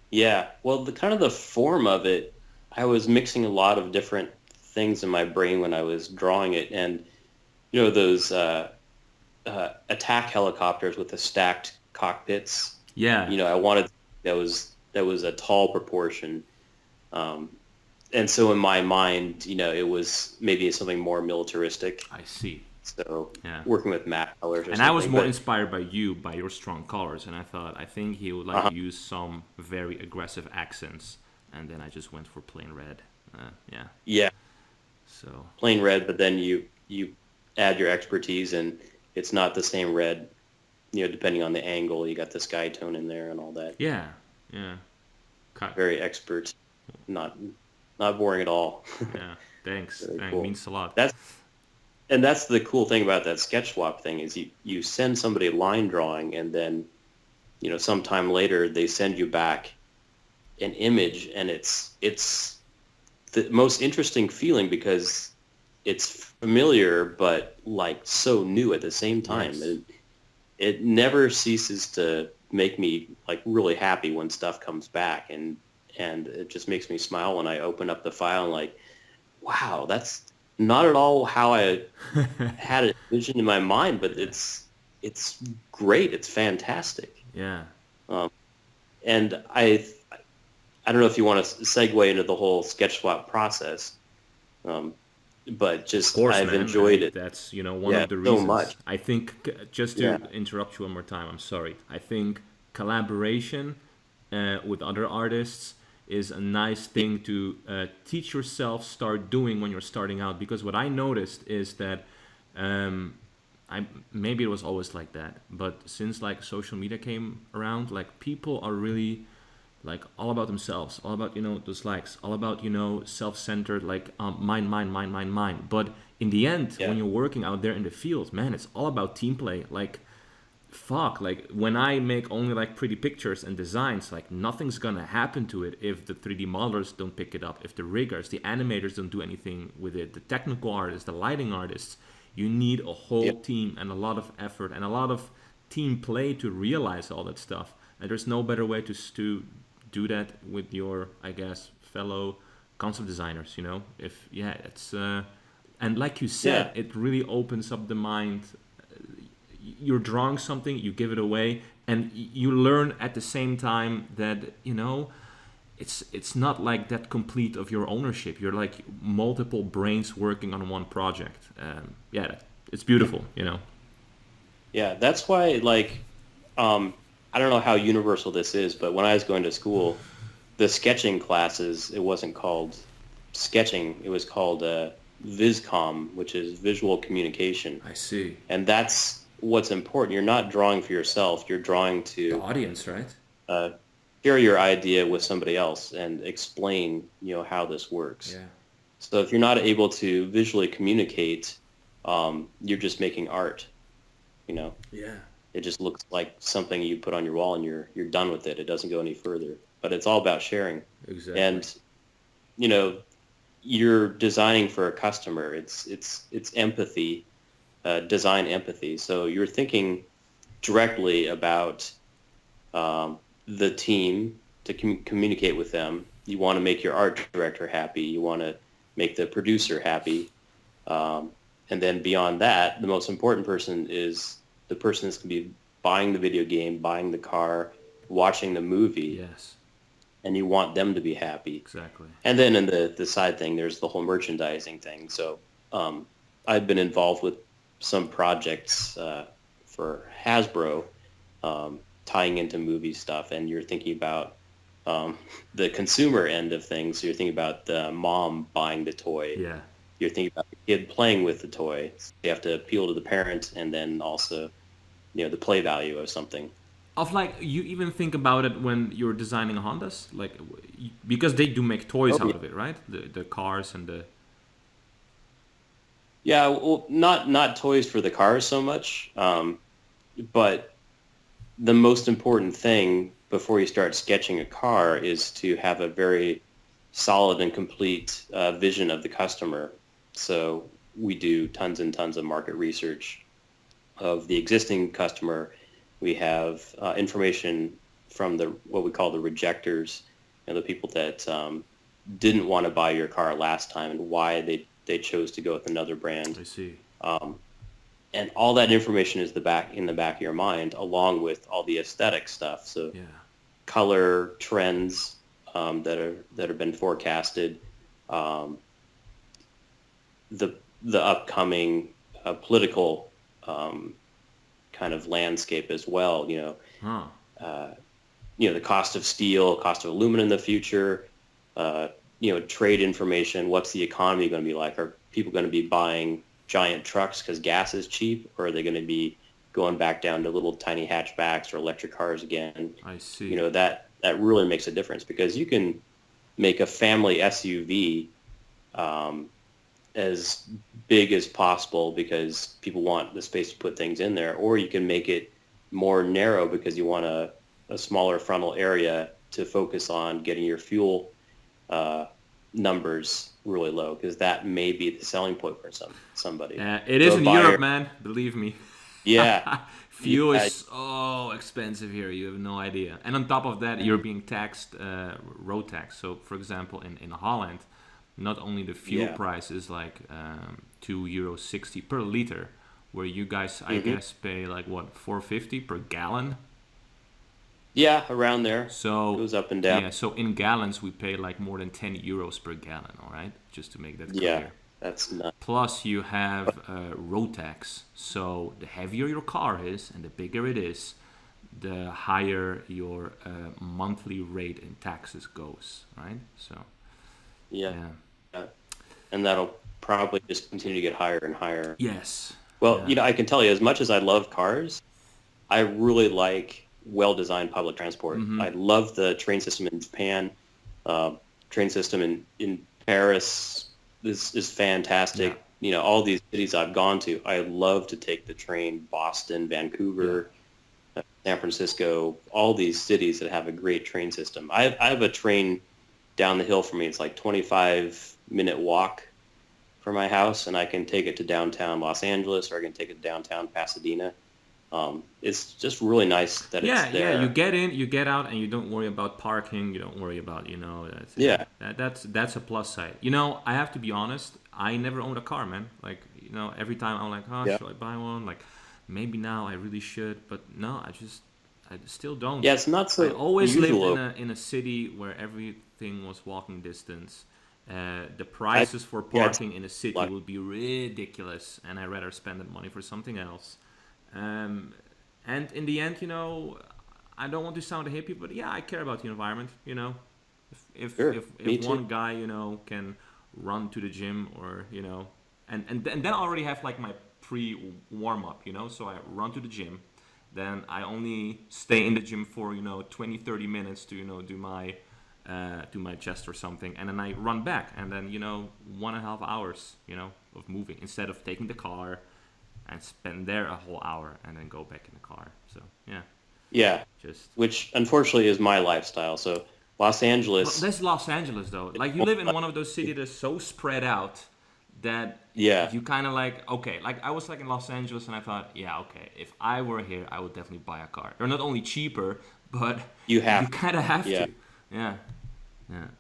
Yeah. Well, the kind of the form of it, I was mixing a lot of different things in my brain when I was drawing it, and those attack helicopters with the stacked cockpits. Yeah, I wanted that was a tall proportion. Um, and so in my mind, it was maybe something more militaristic. I see. So Yeah. working with matte colors or And I was something. more But inspired by you, by your strong colors, and I think he would like uh use some very aggressive accents, and then I just went for plain red. Yeah. yeah, So plain red, but then you add your expertise, and it's not the same red. Depending on the angle, you got the sky tone in there and all that. yeah, yeah. Cut. Very expert, not not boring at all. Yeah. Thanks. Very Thanks. cool. Means a lot. That's And that's the cool thing about that sketch swap thing is you send somebody a line drawing, and then sometime later they send you back an image, and it's the most interesting feeling because it's familiar but like so new at the same time. Yes. It never ceases to make me like really happy when stuff comes back, and it just makes me smile when I open up the file and like, wow, that's not at all how I had it envisioned in my mind, but it's great. It's fantastic. Yeah. Um, and I don't know if you want to segue into the whole sketch swap process, but Of just course, I've man. enjoyed it. That's one Yeah, of the so reasons. much. I think just to Yeah. interrupt you one more time. I'm sorry. I think collaboration with other artists is a nice thing to teach yourself, start doing when you're starting out. Because what I noticed is that I maybe it was always like that, but since like social media came around, like people are really like all about themselves, all about those likes, all about self-centered, like mine, mine, mine, mine, mine. But in the end, Yeah. when you're working out there in the field, man, it's all about team play. Like fuck, like when I make only like pretty pictures and designs, like nothing's gonna happen to it if the 3D modelers don't pick it up, if the riggers, the animators don't do anything with it, the technical artists, the lighting artists. You need a whole Yep. team and a lot of effort and a lot of team play to realize all that stuff. And there's no better way to do that with your, I guess, fellow concept designers. If it's and like you said, Yeah. it really opens up the mind. You're drawing something, you give it away, and you learn at the same time that it's not like that complete of your ownership. You're like multiple brains working on one project. It's beautiful. Yeah, that's why, like, I don't know how universal this is, but when I was going to school, the sketching classes, it wasn't called sketching, it was called VisCom, which is visual communication. I see. And that's what's important. You're not drawing for yourself. You're drawing The to audience, right? share your idea with somebody else and explain, how this works. Yeah. So if you're not able to visually communicate, you're just making art. Yeah. It just looks like something you put on your wall and you're done with it. It doesn't go any further. But it's all about sharing. Exactly. And you're designing for a customer. It's empathy, design empathy. So you're thinking directly about the team to communicate with them. You want to make your art director happy. You want to make the producer happy. And then beyond that, the most important person is the person that's going to be buying the video game, buying the car, watching the movie, Yes. and you want them to be happy. Exactly. And then in the side thing, there's the whole merchandising thing. So I've been involved with some projects for Hasbro, tying into movie stuff, and you're thinking about the consumer end of things. So you're thinking about the mom buying the toy. Yeah. You're thinking about the kid playing with the toy. You have to appeal to the parent, and then also, the play value of something. Of like, you even think about it when you're designing Hondas, like, because they do make toys Oh, out yeah. of it, right? The cars and the. Yeah, well, not toys for the cars so much, but the most important thing before you start sketching a car is to have a very solid and complete vision of the customer. So we do tons and tons of market research of the existing customer. We have information from what we call the rejectors, the people that didn't want to buy your car last time and why they chose to go with another brand. I see. And all that information is in the back of your mind, along with all the aesthetic stuff. So Yeah. color trends that have been forecasted, the upcoming political kind of landscape as well. Huh. The cost of steel, cost of aluminum in the future. Trade information. What's the economy going to be like? Are people going to be buying giant trucks because gas is cheap, or are they going to be going back down to little tiny hatchbacks or electric cars again? I see. That really makes a difference, because you can make a family SUV as big as possible because people want the space to put things in there, or you can make it more narrow because you want a smaller frontal area to focus on getting your fuel numbers really low, because that may be the selling point for somebody. It is So a in buyer- Europe, man. Believe me. Yeah. Fuel Yeah. is so expensive here. You have no idea. And on top of that, you're being taxed, road tax. So, for example, in Holland, not only the fuel Yeah. price is like €2.60 per liter, where you guys, I guess, pay like what, $4.50 per gallon. Yeah, around there. So It goes up and down. yeah, so in gallons we pay like more than €10 per gallon. All right, just to make that clear. Yeah, that's nuts. Plus you have road tax. So the heavier your car is and the bigger it is, the higher your monthly rate in taxes goes. Right. So Yeah. yeah. And that'll probably just continue to get higher and higher. Yes. Well, Yeah. I can tell you, as much as I love cars, I really like well-designed public transport. I love the train system in Japan. Train system in Paris is fantastic. All these cities I've gone to, I love to take the train. Boston, Vancouver, San Francisco, all these cities that have a great train system. I have a train down the hill from me. It's like 25-minute walk from my house, and I can take it to downtown Los Angeles, or I can take it to downtown Pasadena. It's just really nice that it's there. Yeah. You get in, you get out, and you don't worry about parking. You don't worry about that's a plus side. I have to be honest. I never owned a car, man. Like every time I'm like, oh, Yeah. should I buy one? Like maybe now I really should, but no, I still don't. Yeah, it's not so I always lived usual. in a city where everything was walking distance. The prices for parking in a city like- would be ridiculous, and I'd rather spend that money for something else. And in the end, I don't want to sound a hippie, but yeah, I care about the environment. If Sure, me if too. one guy can run to the gym, or and then I already have like my pre warm up, so I run to the gym, then I only stay in the gym for 20-30 minutes to do my chest or something, and then I run back, and then 1.5 hours of moving, instead of taking the car and spend there a whole hour and then go back in the car. So Yeah, just which unfortunately is my lifestyle. So Los Angeles, that's Los Angeles though. Like you live in one of those cities that's so spread out that Yeah. you kind of like, okay, like I was like in Los Angeles and I thought, yeah, okay, if I were here, I would definitely buy a car. They're not only cheaper, but You have you kind of have Yeah. to. Yeah.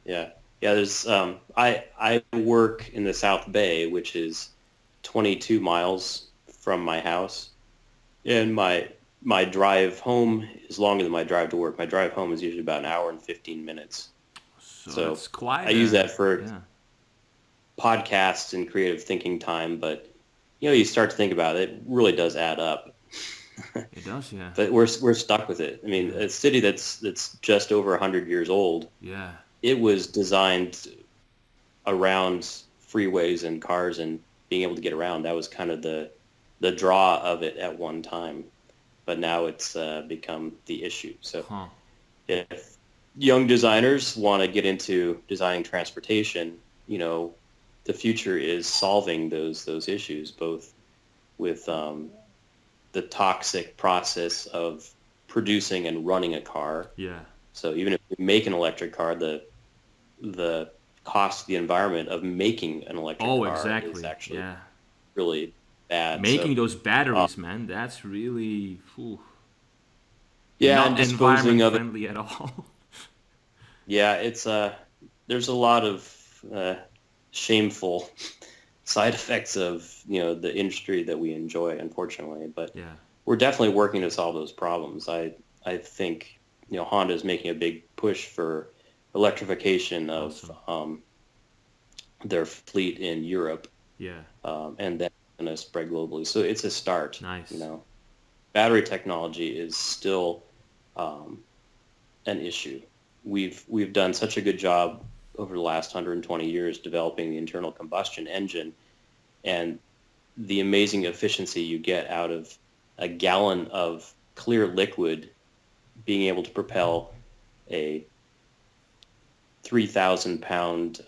Yeah. There's I work in the South Bay, which is 22 miles from my house, and my drive home is longer than my drive to work. My drive home is usually about an hour and 15 minutes. So it's quite. I use that for yeah. podcasts and creative thinking time, but you start to think about it, it really does add up. It does, yeah. But we're stuck with it. I mean, a city that's just over 100 years old, Yeah. it was designed around freeways and cars and being able to get around. That was kind of the draw of it at one time. But now it's become the issue. So if young designers want to get into designing transportation, the future is solving those issues, both with the toxic process of producing and running a car. Yeah. So even if we make an electric car, the cost to the environment of making an electric car is actually really bad. Making those batteries, man, that's really and not disposing environment of friendly at all. Yeah, it's there's a lot of shameful side effects of the industry that we enjoy, unfortunately. But we're definitely working to solve those problems. I think Honda is making a big push for electrification of their fleet in Europe. Yeah. And that's going to spread globally. So it's a start. Nice. Battery technology is still an issue. We've done such a good job over the last 120 years developing the internal combustion engine, and the amazing efficiency you get out of a gallon of clear liquid being able to propel a 3,000 pound,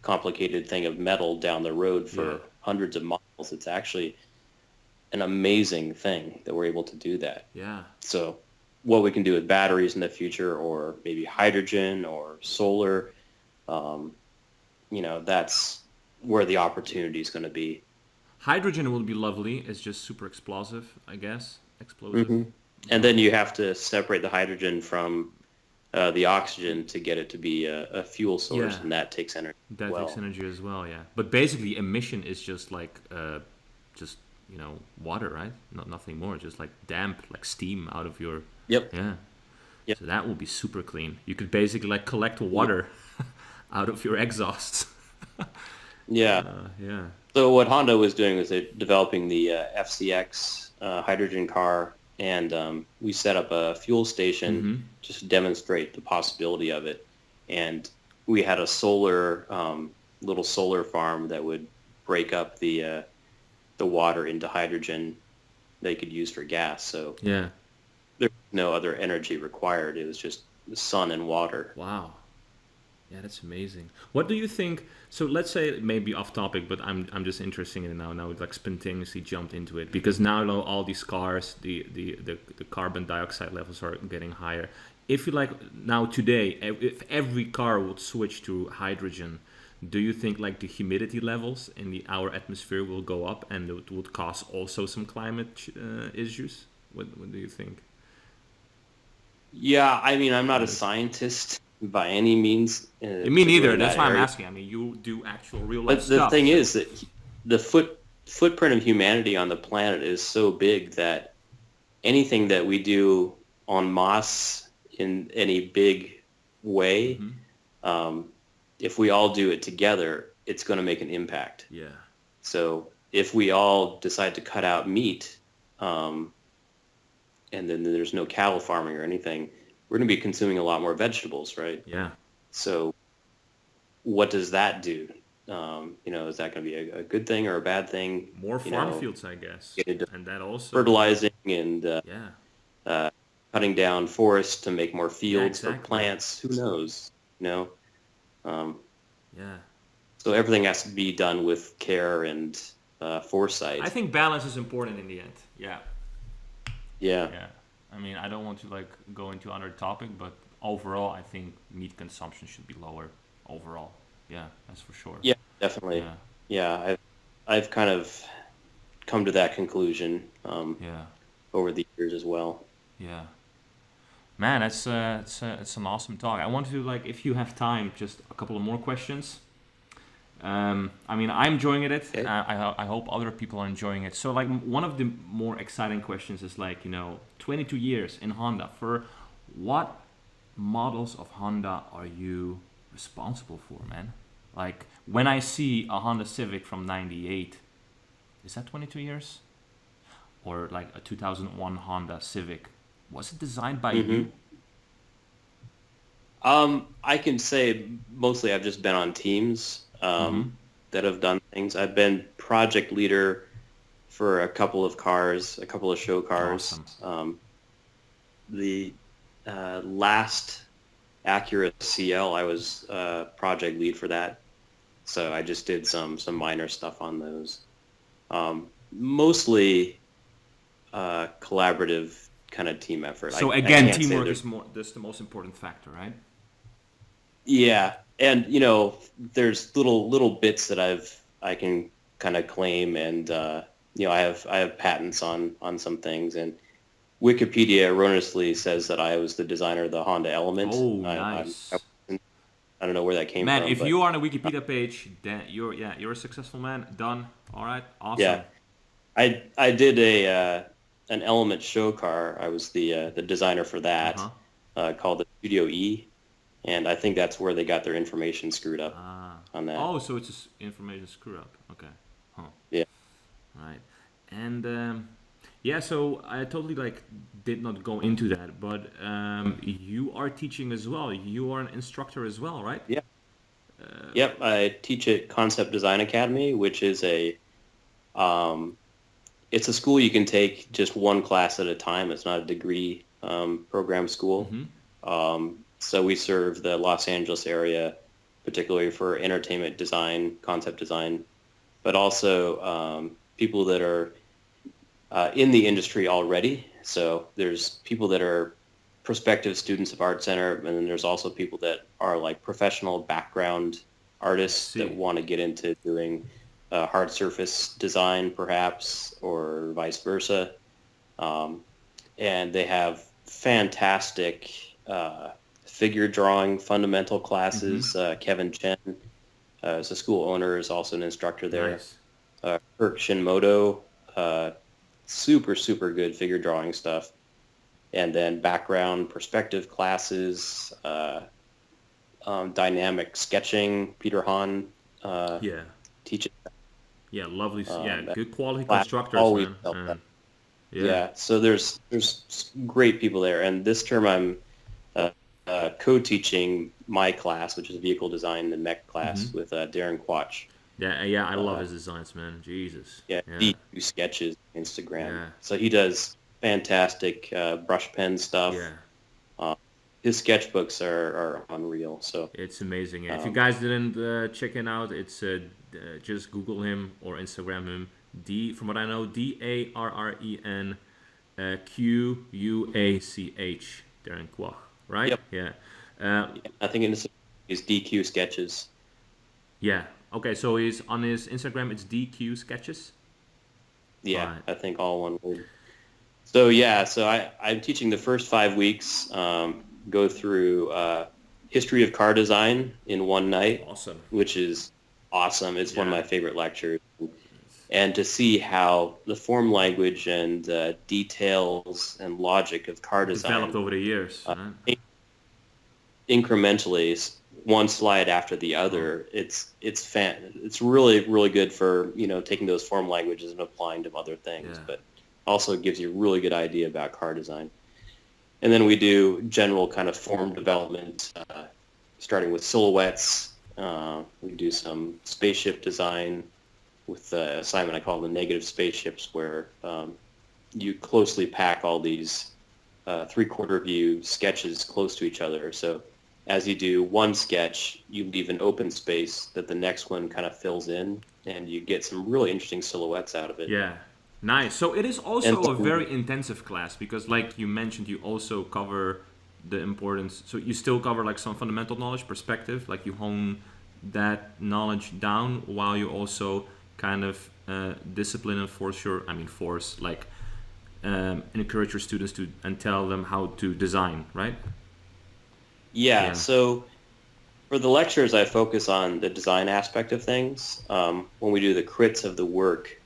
complicated thing of metal down the road for hundreds of miles. It's actually an amazing thing that we're able to do that. Yeah. So what we can do with batteries in the future, or maybe hydrogen or solar, that's where the opportunity is going to be. Hydrogen will be lovely. It's just super explosive, I guess. Explosive. Mm-hmm. And then you have to separate the hydrogen from the oxygen to get it to be a fuel source, and that takes energy. That takes energy as well, yeah. But basically, emission is just like water, right? Nothing more. Just like damp, like steam out of your. Yep. Yeah. Yep. So that will be super clean. You could basically like collect water out of your exhausts. Yeah. Yeah. So what Honda was doing was developing the FCX hydrogen car, and we set up a fuel station just to demonstrate the possibility of it. And we had a little solar farm that would break up the water into hydrogen they could use for gas. So yeah, there was no other energy required. It was just the sun and water. Wow. Yeah, that's amazing. What do you think? So let's say maybe off topic, but I'm just interested in it now. Now it like spontaneously jumped into it because now all these cars, the carbon dioxide levels are getting higher. If you like now today, if every car would switch to hydrogen, do you think like the humidity levels in our atmosphere will go up and it would cause also some climate issues? What do you think? Yeah, I mean, I'm not a scientist by any means. Me neither. That's why I'm asking. I mean, you do actual real life stuff. But the thing is that the footprint of humanity on the planet is so big that anything that we do en masse in any big way, if we all do it together, it's going to make an impact. Yeah. So if we all decide to cut out meat, and then there's no cattle farming or anything, we're going to be consuming a lot more vegetables, right? Yeah. So what does that do? Is that going to be a good thing or a bad thing? More farm fields, I guess. And that also fertilizing and cutting down forests to make more fields for plants. Who knows? So everything has to be done with care and foresight. I think balance is important in the end. Yeah. Yeah. Yeah. I mean, I don't want to like go into another topic, but overall, I think meat consumption should be lower overall. Yeah, that's for sure. Yeah, definitely. Yeah, I've kind of come to that conclusion over the years as well. Yeah. Man, it's an awesome talk. I want to, like, if you have time, just a couple of more questions. I mean, I'm enjoying it. Okay. I hope other people are enjoying it. So, like, one of the more exciting questions is, like, 22 years in Honda. For what models of Honda are you responsible for, man? Like, when I see a Honda Civic from '98 Is that 22 years? Or like a 2001 Honda Civic. Was it designed by hmm you? I can say mostly I've just been on teams Mm-hmm. that have done things. I've been project leader for a couple of cars, a couple of show cars. Awesome. The last Acura CL, I was project lead for that. So I just did some minor stuff on those. Mostly collaborative kind of team effort. So I again, can't say teamwork there's is more. That's the most important factor, right? yeah, and there's little bits that I can kind of claim, and I have patents on some things, and Wikipedia erroneously says that I was the designer of the Honda Element. Oh, nice. I don't know where that came Man, from, if but you are on a Wikipedia page, then you're a successful man. Done. All right. yeah, Awesome. I did an Element show car. I was the designer for Uh that, huh. called the Studio E, and I think that's where they got their information screwed up Ah. on that. Oh, so it's just information screw up. Okay. Huh. Yeah. Right. And yeah, so I totally like did not go into that, but you are teaching as well. You are an instructor as well, right? Yeah. Yep. I teach at Concept Design Academy, which is um, it's a school you can take just one class at a time. It's not a degree program school. Mm-hmm. So we serve the Los Angeles area, particularly for entertainment design, concept design, but also people that are in the industry already. So there's people that are prospective students of Art Center, and then there's also people that are like professional background I artists that see. want to get into doing hard surface design, perhaps, or vice versa. Um, and they have fantastic figure drawing fundamental Mm-hmm. classes. Kevin Chen is a school owner, is also an instructor there. Nice. Kirk Shinmoto, super good figure drawing stuff. And then background perspective classes, dynamic sketching. Peter Hahn Yeah. teaches Yeah. Lovely. Yeah. that Good quality class. constructors, Always man. felt that. Yeah. Yeah, so there's great people there, and this term I'm co-teaching my class, which is vehicle design, the mech Mm-hmm. class, with Darren Quach. Yeah. Yeah. I love Uh, his designs, man. Jesus. yeah, Yeah. DQ sketches Instagram. Yeah. So he does fantastic brush pen stuff. Yeah. Uh, his sketchbooks are unreal. So It's amazing. Yeah. If you um, guys didn't check it out, it's just Google him or Instagram him. From what I know, Darren Quach, Darren Quach, right? yep, Yeah. Uh, I think it's his DQ sketches. yeah. Okay. So he's on his Instagram. It's DQ Sketches. Yeah, Right. I think all one word. So yeah, so I'm teaching the first 5 weeks, go through history of car design in one night, Awesome. which is awesome. It's one of Yeah. my favorite lectures. And to see how the form language and details and logic of car Developed design over the years. uh, Right? in- incrementally, one slide after the Oh. other, it's really good for taking those form languages and applying them to other things, Yeah. but also gives you a really good idea about car design. And then we do general kind of form development, starting with silhouettes. We do some spaceship design with the assignment I call the negative spaceships, where you closely pack all these three-quarter view sketches close to each other. So as you do one sketch, you leave an open space that the next one kind of fills in, and you get some really interesting silhouettes out of it. Yeah. Nice. So it is And also a very intensive class because, like you mentioned, you also cover the importance. So you still cover like some fundamental knowledge, perspective, like you hone that knowledge down while you also kind of discipline and encourage your students to and tell them how to design, right? yeah, Yeah. so for the lectures, I focus on the design aspect of things. When we do the crits of the work,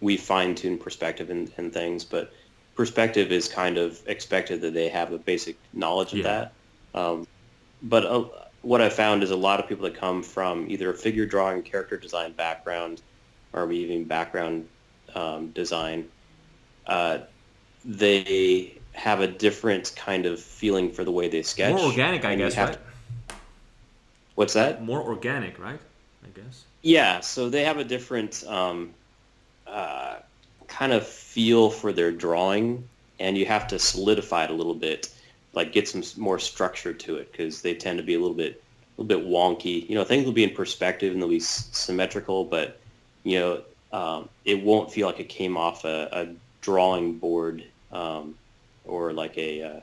we fine-tune perspective and things, but perspective is kind of expected that they have a basic knowledge of Yeah. that. But what I found is a lot of people that come from either a figure drawing, character design background or even background design, they have a different kind of feeling for the way they sketch. More organic, I and guess, right? What's that? More organic, right? I guess. Yeah, so they have a different kind of feel for their drawing, and you have to solidify it a little bit, like get some more structure to it, because they tend to be a little bit wonky. Things will be in perspective and they'll be symmetrical, but it won't feel like it came off a drawing board or like a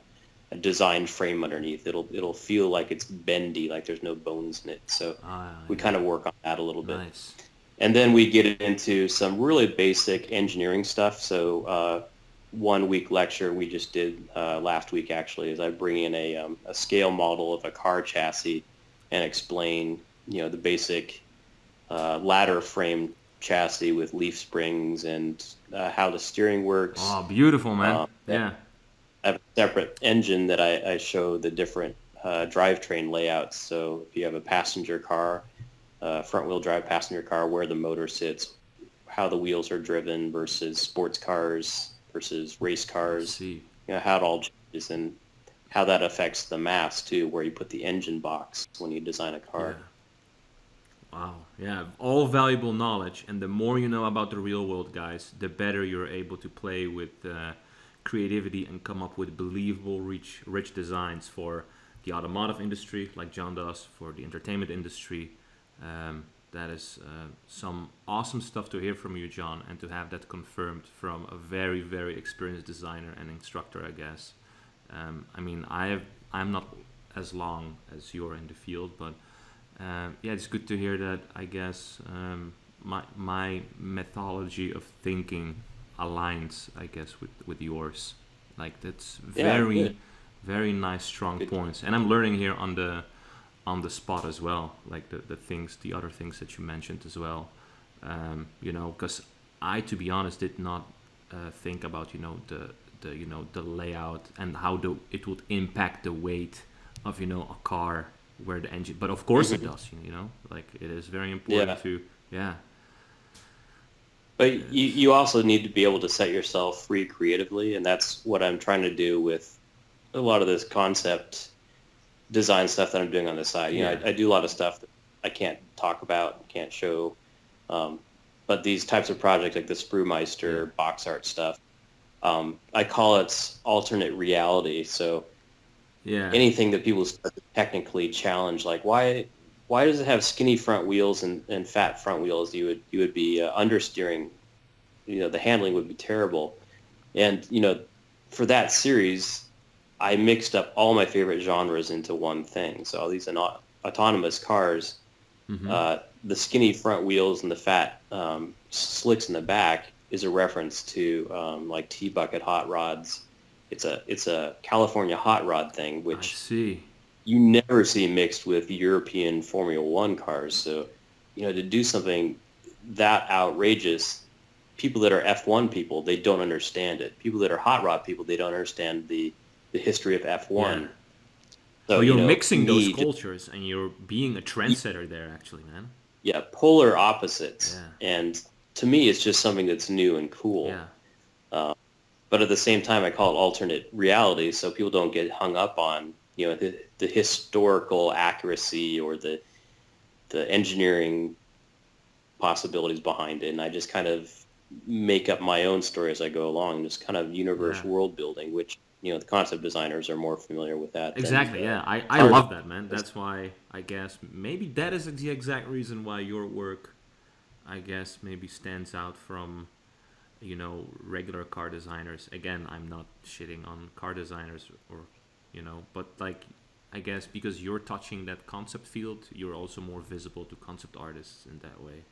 design frame underneath. It'll feel like it's bendy, like there's no bones in it. So we kind of work on that a little bit. Nice. And then we get into some really basic engineering stuff. So 1 week lecture we just did last week actually is I bring in a scale model of a car chassis and explain the basic ladder frame chassis with leaf springs and how the steering works. Oh, beautiful, man. Yeah. I have a separate engine that I show the different drivetrain layouts. So if you have a passenger car, front-wheel drive passenger car, where the motor sits, how the wheels are driven versus sports cars versus race cars, how it all changes, and how that affects the mass too, where you put the engine box when you design a car. Yeah. Wow. Yeah, all valuable knowledge, and the more you know about the real world, guys, the better you're able to play with creativity and come up with believable, rich designs for the automotive industry, like John does, for the entertainment industry. That is some awesome stuff to hear from you, John, and to have that confirmed from a very, very experienced designer and instructor, I guess. I mean, I'm not as long as you're in the field, but yeah, it's good to hear that, I guess, my methodology of thinking aligns, I guess, with yours. Like, that's very, very nice, strong points. And I'm learning here on the spot as well, like the other things that you mentioned as well. Because I, to be honest, did not think about, the layout and how it would impact the weight of, a car where the engine, but of course it does, like it is very important to, But you also need to be able to set yourself free creatively, and that's what I'm trying to do with a lot of this concept design stuff that I'm doing on the side. I do a lot of stuff that I can't talk about, can't show, but these types of projects like the Sprühmeister box art stuff, I call it alternate reality. So anything that people start to technically challenge, like why does it have skinny front wheels and fat front wheels? You would be understeering. The handling would be terrible. And for that series, I mixed up all my favorite genres into one thing. So all these autonomous cars, the skinny front wheels and the fat slicks in the back is a reference to like T-bucket hot rods. It's a California hot rod thing, which you never see mixed with European Formula One cars. So, to do something that outrageous, people that are F1 people, they don't understand it. People that are hot rod people, they don't understand the history of F1. Yeah. So you're mixing those cultures and you're being a trendsetter there, actually, man. Yeah, polar opposites. Yeah. And to me, it's just something that's new and cool. Yeah. But at the same time, I call it alternate reality, so people don't get hung up on the historical accuracy or the engineering possibilities behind it. And I just kind of make up my own story as I go along, just kind of universe world building, which the concept designers are more familiar with that. Exactly, I love that, man. That's why I guess maybe that is the exact reason why your work, I guess, maybe stands out from regular car designers. Again, I'm not shitting on car designers or but like I guess because you're touching that concept field, you're also more visible to concept artists in that way.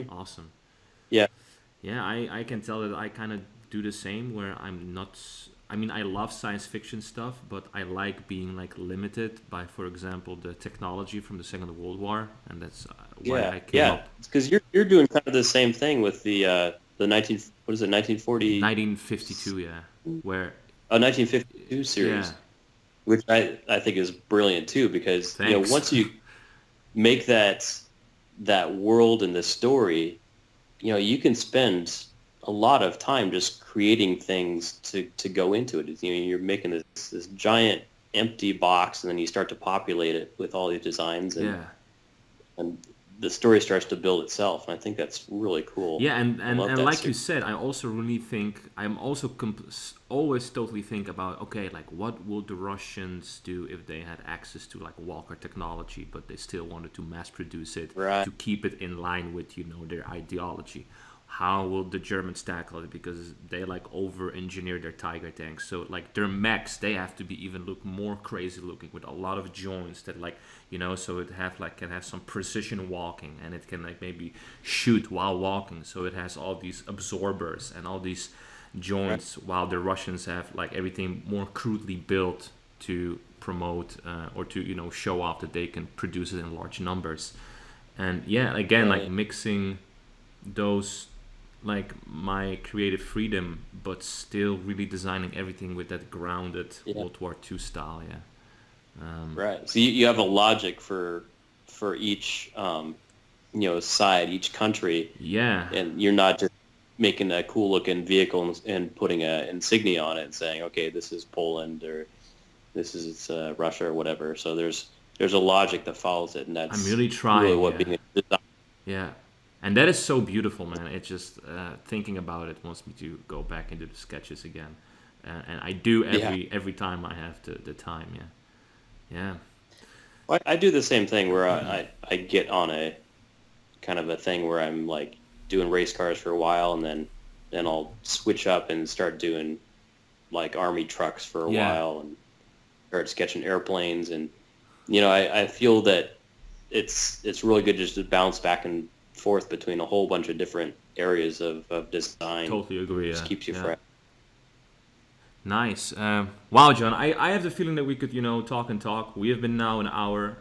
Awesome. Yeah I can tell that I kind of do the same, where I'm not, I mean, I love science fiction stuff, but I like being like limited by, for example, the technology from the Second World War, and that's why I came up. Because you're doing kind of the same thing with the 1952, where 1952 series, which I think is brilliant too, because once you make that world and the story, you can spend a lot of time just creating things to go into it. You're making this giant empty box, and then you start to populate it with all these designs, Yeah. and the story starts to build itself. And I think that's really cool. Yeah, and, I and, love and that like you series. said, I also really think I'm also always totally think about, okay, like what would the Russians do if they had access to like Walker technology, but they still wanted to mass produce it Right. to keep it in line with their ideology. How will the Germans tackle it? Because they like over engineer their Tiger tanks. So like their mechs, they have to be even look more crazy looking with a lot of joints that like so it can have some precision walking, and it can like maybe shoot while walking. So it has all these absorbers and all these Right. joints, while the Russians have like everything more crudely built to promote or to show off that they can produce it in large numbers. And yeah, again, like Right. mixing those like my creative freedom, but still really designing everything with that grounded Yeah. World War II style. Yeah. Right. So you have a logic for each side, each country, Yeah. and you're not just making a cool looking vehicle and putting a insignia on it and saying, okay, this is Poland or this is Russia or whatever. So there's a logic that follows it, and I'm that's really really trying. what Yeah. being a designer. Yeah. And that is so beautiful, man. It just thinking about it wants me to go back into the sketches again, and I do Yeah. every time I have the time. Yeah. Yeah. Well, I do the same thing where I get on a kind of a thing where I'm like doing race cars for a while, and then I'll switch up and start doing like army trucks for a Yeah. while, and start sketching airplanes. And I feel that it's really good just to bounce back and forth between a whole bunch of different areas of design. Totally agree. Just Yeah. keeps you Yeah. fresh. Nice. Wow, John. I have the feeling that we could, talk and talk. We have been now an hour.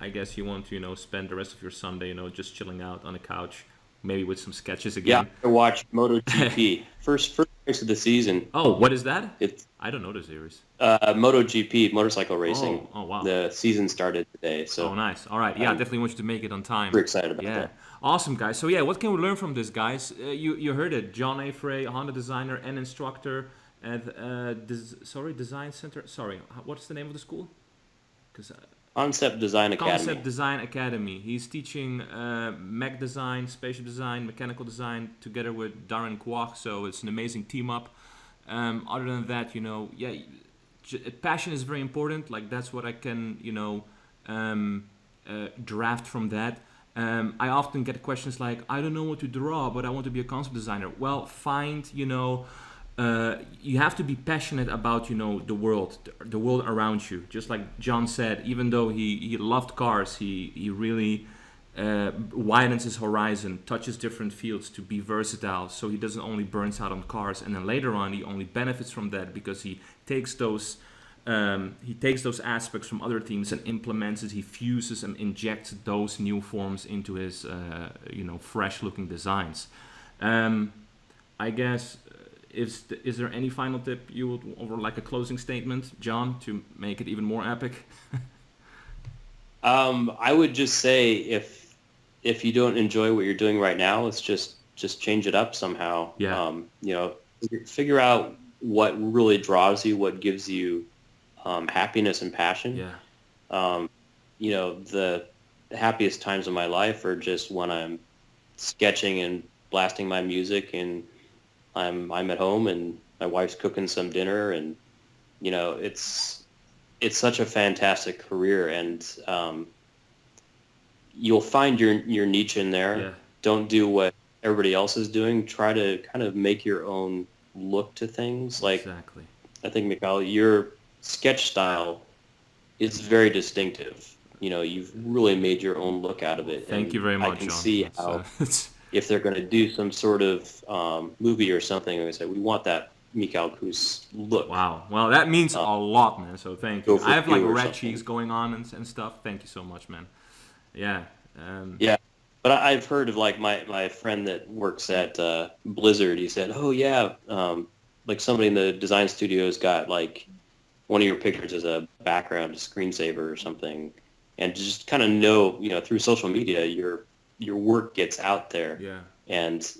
I guess you want to, spend the rest of your Sunday, just chilling out on the couch, maybe with some sketches Yeah, again. I watched MotoGP first race of the season. Oh, what is that? It's I don't know the series. MotoGP, motorcycle racing. Oh, wow. The season started today, Oh, so nice. All right. Yeah, I I'm definitely want you to make it on time. super excited about Yeah. that. Awesome, guys. So, yeah, what can we learn from this, guys? You heard it. John A. Frey, a Honda designer and instructor at, Design Center. Sorry, what's the name of the school? Because Concept Design Academy. Concept Design Academy. He's teaching mech design, spaceship design, mechanical design together with Darren Kwok. So it's an amazing team up. Other than that, yeah, passion is very important. Like that's what I can, draft from that. I often get questions like, I don't know what to draw, but I want to be a concept designer. Well, find, you have to be passionate about the world, the world around you. Just like John said, even though he loved cars, he really widens his horizon, touches different fields to be versatile. So he doesn't only burns out on cars, and then later on he only benefits from that because he takes those aspects from other teams and implements it. He fuses and injects those new forms into his fresh looking designs. I guess. Is there any final tip you would, or like a closing statement, John, to make it even more epic? I would just say if you don't enjoy what you're doing right now, let's just change it up somehow. Yeah. Figure out what really draws you, what gives you happiness and passion. Yeah. The happiest times of my life are just when I'm sketching and blasting my music, and I'm at home and my wife's cooking some dinner, and it's such a fantastic career, and you'll find your niche in there. Yeah. Don't do what everybody else is doing. Try to kind of make your own look to things. Like Exactly. I think, Mikhail, your sketch style is very distinctive. You've really made your own look out of it. Thank you very much, I can John. see That's, how if they're going to do some sort of movie or something, they say, we want that Mikhail Kus look. wow. Well, that means a lot, man. So thank you. Go for I have like you or red something. cheeks going on and stuff. Thank you so much, man. Yeah. Yeah. But I've heard of like my friend that works at Blizzard. He said, oh, yeah, like somebody in the design studio's got like one of your pictures as a background, a screensaver or something. And just kind of know, through social media, your work gets out there. Yeah. and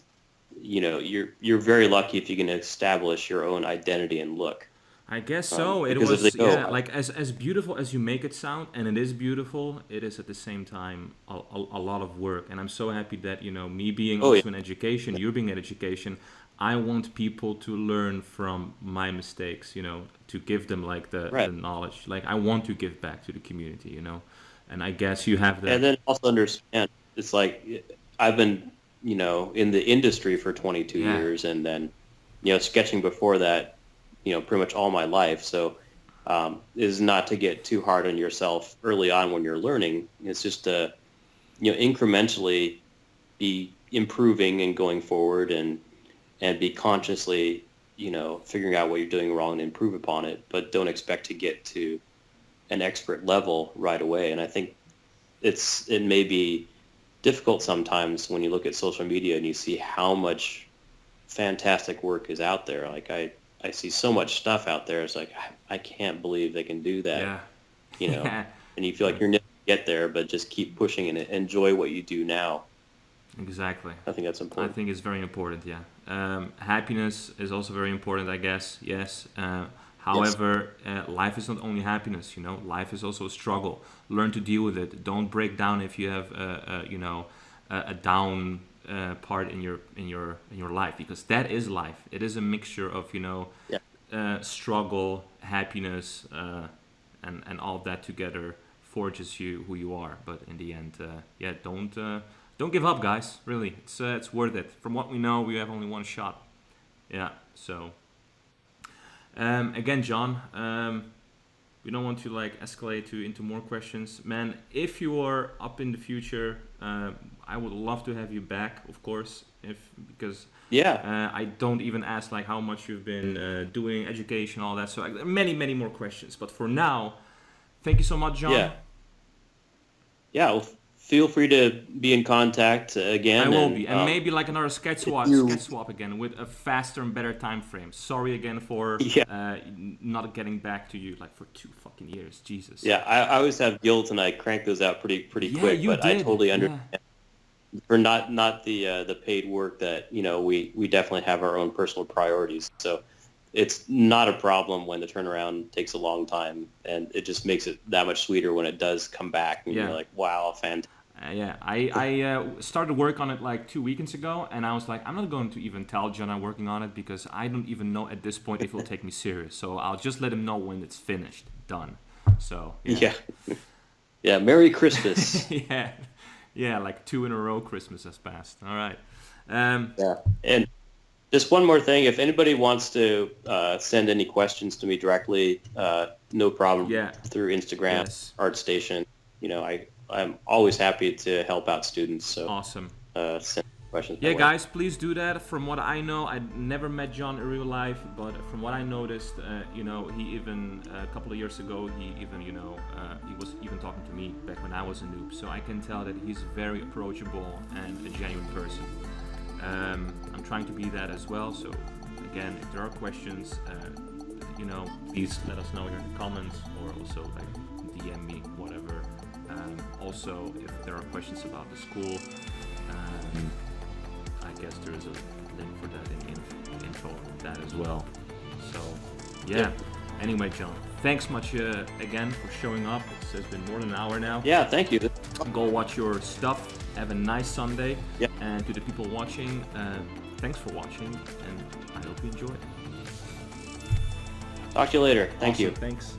you're very lucky if you can establish your own identity and look. I guess so. It Because if was, they go, yeah, like as beautiful as you make it sound, and it is beautiful, it is at the same time a lot of work. And I'm so happy that, me being oh yeah, also in education, you being in education, I want people to learn from my mistakes, to give them like the right. knowledge. Like I want to give back to the community, and I guess you have And that. then also understand, it's like I've been, in the industry for 22 Yeah, years, and then, sketching before that, pretty much all my life. So is not to get too hard on yourself early on when you're learning. It's just to, incrementally be improving and going forward, and be consciously, figuring out what you're doing wrong and improve upon it, but don't expect to get to an expert level right away. And I think it may be difficult sometimes when you look at social media and you see how much fantastic work is out there. Like I see so much stuff out there. It's like, I can't believe they can do that, yeah, yeah, and you feel like you're never gonna get there, but just keep pushing and enjoy what you do now. exactly. I think that's I important. think it's very important, yeah. Happiness is also very important, I guess, yes. Yes. However, life is not only happiness, life is also a struggle. Learn to deal with it. Don't break down if you have, a down part in your life, because that is life. It is a mixture of, Yeah. struggle, happiness, and all that together forges you who you are. But in the end, yeah, don't give up, guys. Really, it's worth it. From what we know, we have only one shot. Yeah. So again, John, we don't want to like escalate into more questions, man. If you are up in the future, I would love to have you back, of course. Because Yeah. I don't even ask like how much you've been doing education, all that. So there are many more questions. But for now, thank you so much, John. Yeah. Yeah. Well, feel free to be in contact I again, will and be, and maybe like another sketch if swap, you, sketch swap again with a faster and better time frame. Sorry again for yeah, not getting back to you like for 2 fucking years. Jesus. yeah. I always have guilt, and I crank those out pretty Yeah, quick. you But I did. totally Yeah. understand for not the paid work that we definitely have our own personal priorities. So it's not a problem when the turnaround takes a long time, and it just makes it that much sweeter when it does come back, and you're Yeah. like, wow, fantastic. Yeah, I started work on it like 2 weekends ago, and I was like, I'm not going to even tell John I'm working on it because I don't even know at this point if he'll take me serious. So I'll just let him know when it's finished, done. So yeah, Yeah. Yeah. Merry Christmas. yeah, yeah. Like 2 in a row, Christmas has passed. All right. Yeah. And just one more thing, if anybody wants to send any questions to me directly, no problem, Yeah. through Instagram, Yes. ArtStation. I'm always happy to help out students. So Awesome. send questions my Yeah, way. guys, please do that. From what I know, I never met John in real life, but from what I noticed, he even a couple of years ago, he even, he was even talking to me back when I was a noob. So I can tell that he's very approachable and a genuine person. I'm trying to be that as well. So again, if there are questions, please let us know here in the comments, or also like DM me, whatever. Also, if there are questions about the school, I guess there is a link for that in the info of that as well. So, yeah. Anyway, John, thanks much again for showing up. It's been more than an hour now. Yeah, thank you. Go watch your stuff. Have a nice Sunday. Yeah. And to the people watching, thanks for watching, and I hope you enjoy it. Talk to you later. Thank Awesome, you. Thanks.